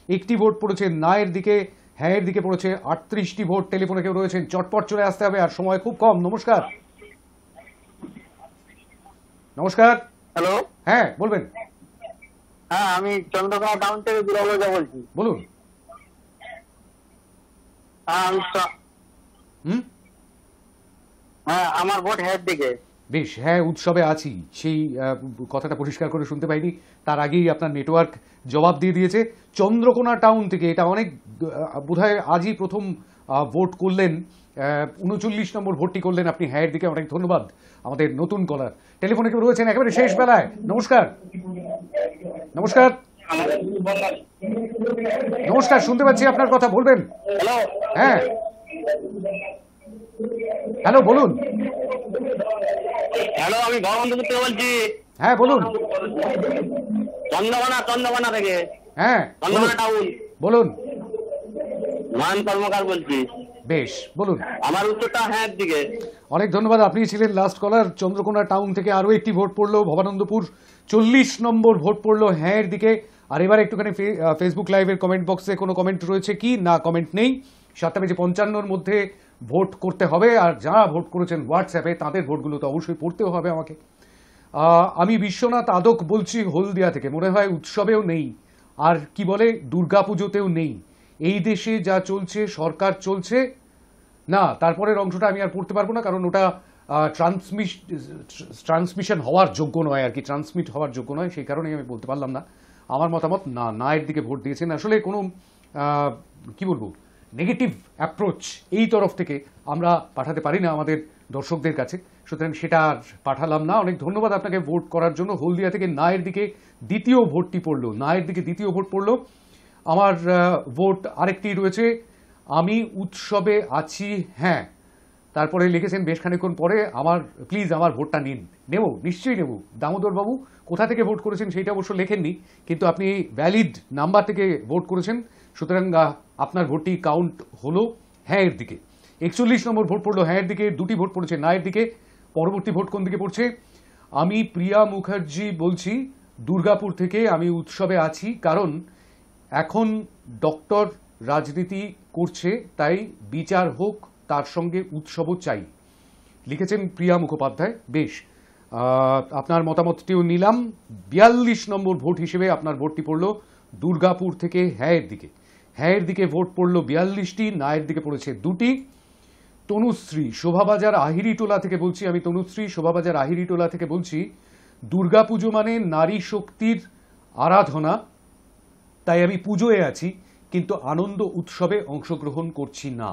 একটি ভোট পড়েছে না এর দিকে। হ্যাঁ এর দিকে পড়েছে 38টি ভোট। টেলিফোনে কেউ রয়েছেন, চটপট চলে আসতে হবে, আর সময় খুব কম। নমস্কার। নমস্কার। হ্যালো, হ্যাঁ বলবেন। হ্যাঁ আমি চন্দ্রকোনা টাউন থেকে দুরাবজা বলছি। বলুন। হ্যাঁ আমি হুম, হ্যাঁ আমার ভোট হ্যাঁ দিকে। বেশ, হ্যাঁ উৎসবে আছি সেই কথাটা পরিষ্কার করে শুনতে পাইনি। তার আগেই আপনার নেটওয়ার্ক জবাব দিয়ে দিয়েছে। চন্দ্রকোনা টাউন থেকে, এটা অনেক বোধহয় আজই প্রথম ভোট করলেন। 39 নম্বর ভোটটি করলেন আপনি হ্যাঁ দিকে। অনেক ধন্যবাদ। আমাদের নতুন কলার টেলিফোনে কেউ রয়েছেন একেবারে শেষ বেলায়। নমস্কার। নমস্কার। নমস্কার, শুনতে পাচ্ছি আপনার কথা, বলবেন। হ্যালো, হ্যাঁ হ্যালো বলুন। হ্যালো আমি ভগবন্তপুর থেকে বলছি। হ্যাঁ বলুন। চন্দ্রকোনা থেকে। হ্যাঁ চন্দ্রকোনা টাউন। বলুন। মান কর্মকার বলছি। বেশ, বলুন। আমার উত্তরটা হ্যাঁ দিকে। অনেক ধন্যবাদ। আপনি ছিলেন লাস্ট কলার। চন্দ্রকোনা টাউন থেকে আরো একটি ভোট পড়লো। ভবানন্দপুর 40 নম্বর ভোট পড়লো হ্যাঁ এর দিকে। আর এবার একটুখানি ফেসবুক লাইভের কমেন্ট বক্সে কোনো কমেন্ট রয়েছে কি? না, কমেন্ট নেই। 7:55 মধ্যে ভোট করতে হবে। আর যারা ভোট করেছেন হোয়াটসঅ্যাপে, তাদের ভোটগুলো তো অবশ্যই পড়তেও হবে আমাকে। আমি বিশ্বনাথ আদক বলছি হলদিয়া থেকে। মনে হয় উৎসবেও নেই, আর কি বলে দুর্গাপুজোতেও নেই। এই দেশে যা চলছে, সরকার চলছে না। তারপরের অংশটা আমি আর পড়তে পারবো না, কারণ ওটা ট্রান্সমিশন হওয়ার যোগ্য নয় আর কি, ট্রান্সমিট হওয়ার যোগ্য নয়, সেই কারণেই আমি বলতে পারলাম না। আমার মতামত না, না এর দিকে ভোট দিয়েছেন। আসলে কোনো কি বলবো, নেগেটিভ অ্যাপ্রোচ এই তরফ থেকে আমরা পাঠাতে পারি না আমাদের দর্শকদের কাছে, সুতরাং সেটা আর পাঠালাম না। অনেক ধন্যবাদ আপনাকে ভোট করার জন্য। হলদিয়া থেকে না এর দিকে দ্বিতীয় ভোটটি পড়লো। না এর দিকে দ্বিতীয় ভোট পড়লো। আমার ভোট আরেকটি রয়েছে, আমি উৎসবে আছি হ্যাঁ। তারপরে লিখেছেন বেশ খানিক্ষণ পরে, আমার প্লিজ আমার ভোটটা নিন। নেব, নিশ্চয়ই নেব। দামোদর বাবু কোথা থেকে ভোট করেছেন সেইটা অবশ্য লেখেননি, কিন্তু আপনি ভ্যালিড নাম্বার থেকে ভোট করেছেন, সুতরাং আপনার ভোটটি কাউন্ট হলো হ্যাঁ এর দিকে। 41 নম্বর ভোট পড়লো হ্যাঁ এর দিকে। 2টি ভোট পড়েছে না এর দিকে। পরবর্তী ভোট কোন দিকে পড়ছে? আমি প্রিয়া মুখার্জি বলছি দুর্গাপুর থেকে। আমি উৎসবে আছি কারণ এখন ডক্টর রাজনীতি করছে, তাই বিচার হোক, তার সঙ্গে উৎসবও চাই, লিখেছেন প্রিয়া মুখোপাধ্যায়। বেশ, আপনার মতামতটিও নিলাম। 42 নম্বর ভোট হিসেবে আপনার ভোটটি পড়লো দুর্গাপুর থেকে হ্যাঁ এর দিকে। হ্যাঁ এর দিকে ভোট পড়লো 42টি, না এর দিকে পড়েছে 2টি। তনুশ্রী শোভাবাজার আহিরিটোলা থেকে বলছি। আমি তনুশ্রী শোভাবাজার আহিরিটোলা থেকে বলছি দুর্গাপুজো মানে নারী শক্তির আরাধনা, তাই আমি পুজোয় আছি, কিন্তু আনন্দ উৎসবে অংশগ্রহণ করছি না।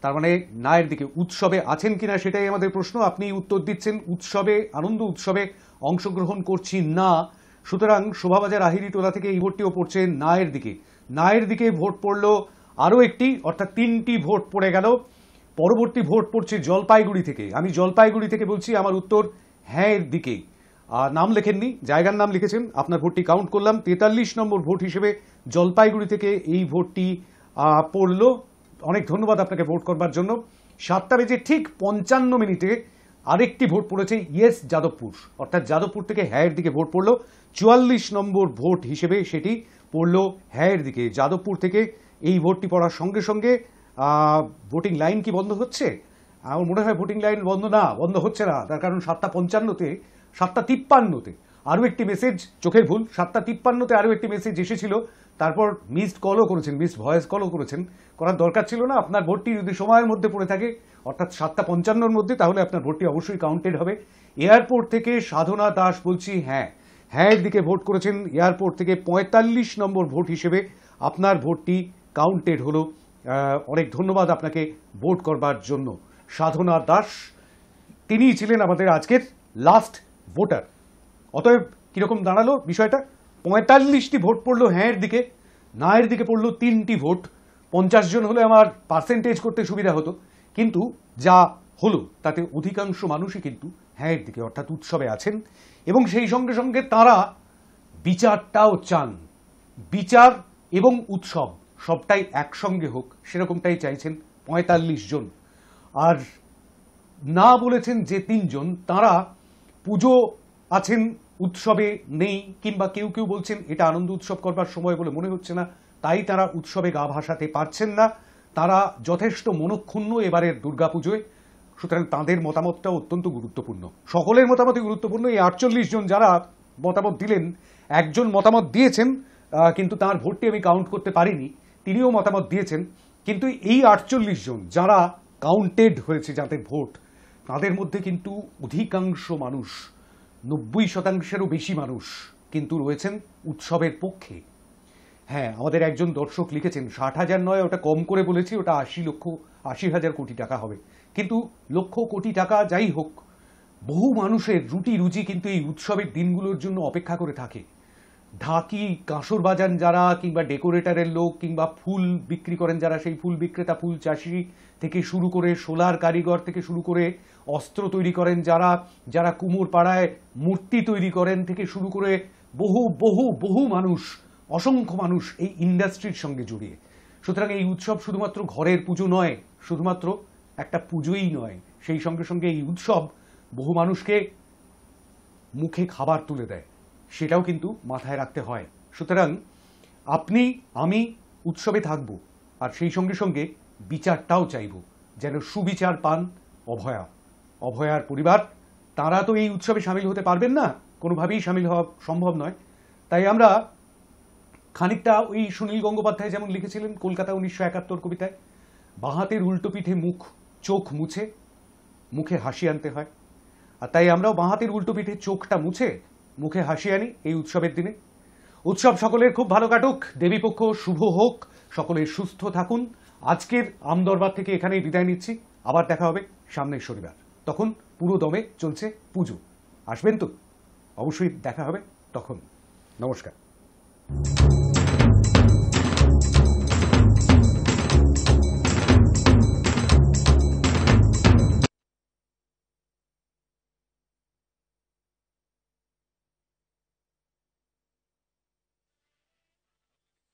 তার মানে নায়ের দিকে উৎসবে আছেন কিনা সেটাই আমাদের প্রশ্ন। আপনি উত্তর দিচ্ছেন উৎসবে, আনন্দ উৎসবে অংশগ্রহণ করছি না। সুতরাং শোভাবাজার আহিরি টোলা থেকে এই ভোটটিও পড়ছে নায়ের দিকে। নায়ের দিকে ভোট পড়লো আরও একটি, অর্থাৎ 3টি ভোট পড়ে গেল। পরবর্তী ভোট পড়ছে জলপাইগুড়ি থেকে। আমি জলপাইগুড়ি থেকে বলছি, আমার উত্তর হ্যাঁ এর দিকে। নাম লেখেননি, জায়গার নাম লিখেছেন। আপনার ভোটটি কাউন্ট করলাম। 43 নম্বর ভোট হিসেবে জলপাইগুড়ি থেকে এই ভোটটি পড়ল। অনেক ধন্যবাদ আপনাকে ভোট করবার জন্য। 7টা বেজে ঠিক 55 মিনিটে আরেকটি ভোট পড়েছে ইয়েস যাদবপুর, অর্থাৎ যাদবপুর থেকে হ্যাঁ এর দিকে ভোট পড়ল। 44 নম্বর ভোট হিসেবে সেটি পড়ল হ্যাঁ এর দিকে। যাদবপুর থেকে এই ভোটটি পড়ার সঙ্গে সঙ্গে ভোটিং লাইন কি বন্ধ হচ্ছে? আমার মনে হয় ভোটিং লাইন বন্ধ হচ্ছে না। তার কারণ 7:55-তে 7:53-তে আরও একটি মেসেজ, চোখের ভুল, 7:53-তে আরও একটি মেসেজ এসেছিল। তারপর মিসড কলও করেছেন, মিসড ভয়েস কলও করেছেন। করার দরকার ছিল না। আপনার ভোটটি যদি সময়ের মধ্যে পড়ে থাকে, অর্থাৎ 7:55-র মধ্যে, তাহলে আপনার ভোটটি অবশ্যই কাউন্টেড হবে। এয়ারপোর্ট থেকে সাধনা দাস বলছি হ্যাঁ এর দিকে ভোট করেছেন। এয়ারপোর্ট থেকে 45 নম্বর ভোট হিসেবে আপনার ভোটটি কাউন্টেড হলো। অনেক ধন্যবাদ আপনাকে ভোট করবার জন্য। সাধনা দাস তিনিই ছিলেন আমাদের আজকের লাস্ট ভোটার। অতএব কিরকম দাঁড়ালো বিষয়টা? 45টি ভোট পড়লো হ্যাঁ এর দিকে, না এর দিকে পড়লো 3টি ভোট। 50 জন হলে আমার পার্সেন্টেজ করতে সুবিধা হতো, কিন্তু যা হলো তাতে অধিকাংশ মানুষই কিন্তু হ্যাঁ এর দিকে, অর্থাৎ উৎসবে আছেন। এবং সেই সঙ্গে সঙ্গে তারা বিচারটাও চান। বিচার এবং উৎসব সবটাই একসঙ্গে হোক, সেরকমটাই চাইছেন 45 জন। আর না বলেছেন যে 3 জন, তারা পুজো আছেন, উৎসবে নেই, কিংবা কেউ কেউ বলছেন এটা আনন্দ উৎসব করবার সময় বলে মনে হচ্ছে না, তাই তারা উৎসবে গা ভাসাতে পারছেন না। তারা যথেষ্ট মনক্ষুণ্ণ এবারের দুর্গাপুজোয়। সুতরাং তাদের মতামতটাও অত্যন্ত গুরুত্বপূর্ণ। সকলের মতামতই গুরুত্বপূর্ণ। এই 48 জন যারা মতামত দিলেন, একজন মতামত দিয়েছেন কিন্তু তার ভোটটি আমি কাউন্ট করতে পারিনি, তিনিও মতামত দিয়েছেন। কিন্তু এই 48 জন যারা কাউন্টেড হয়েছে, যাদের ভোট, তাদের মধ্যে কিন্তু অধিকাংশ মানুষ, 90%-এরও বেশি মানুষ কিন্তু রয়েছেন উৎসবের পক্ষে। হ্যাঁ, আমাদের একজন দর্শক লিখেছেন 60,000 নয়, ওটা কম করে বলেছি, ওটা 80,000 কোটি টাকা হবে। কিন্তু লক্ষ কোটি টাকা যাই হোক, বহু মানুষের রুটি রুজি কিন্তু এই উৎসবের দিনগুলোর জন্য অপেক্ষা করে থাকে। ঢাকি, কাঁসর বাজান যারা, কিংবা ডেকোরেটরের লোক, কিংবা ফুল বিক্রি করেন যারা, সেই ফুল বিক্রেতা, ফুল চাষি থেকে শুরু করে সোলার কারিগর থেকে শুরু করে অস্ত্র তৈরি করেন যারা, যারা কুমোর পাড়ায় মূর্তি তৈরি করেন থেকে শুরু করে বহু বহু বহু মানুষ, অসংখ্য মানুষ এই ইন্ডাস্ট্রির সঙ্গে জড়িয়ে। সুতরাং এই উৎসব শুধুমাত্র ঘরের পুজো নয়, শুধুমাত্র একটা পুজোই নয়, সেই সঙ্গে সঙ্গে এই উৎসব বহু মানুষকে মুখে খাবার তুলে দেয়, সেটাও কিন্তু মাথায় রাখতে হয়। সুতরাং আপনি, আমি উৎসবে থাকব, আর সেই সঙ্গে সঙ্গে বিচারটাও চাইব, যেন সুবিচার পান অভয়া, অভয়ার পরিবার। তারা তো এই উৎসবে সামিল হতে পারবেন না, কোনোভাবেই সামিল হওয়া সম্ভব নয়। তাই আমরা খানিকটা ওই সুনীল গঙ্গোপাধ্যায় যেমন লিখেছিলেন কলকাতা 1971 কবিতায়, বাঁহাতের উল্টো পিঠে মুখ চোখ মুছে মুখে হাসি আনতে হয়। আর তাই আমরাও বাঁহাতের উল্টো পিঠে চোখটা মুছে মুখে হাসি আনি এই উৎসবের দিনে। উৎসব সকলের খুব ভালো কাটুক, দেবীপক্ষ শুভ হোক, সকলে সুস্থ থাকুন। আজকের আমদরবার থেকে এখানেই বিদায় নিচ্ছি। আবার দেখা হবে সামনের শনিবার, তখন পুরো দমে চলছে পুজো। আসবেন তো? অবশ্যই দেখা হবে তখন। নমস্কার।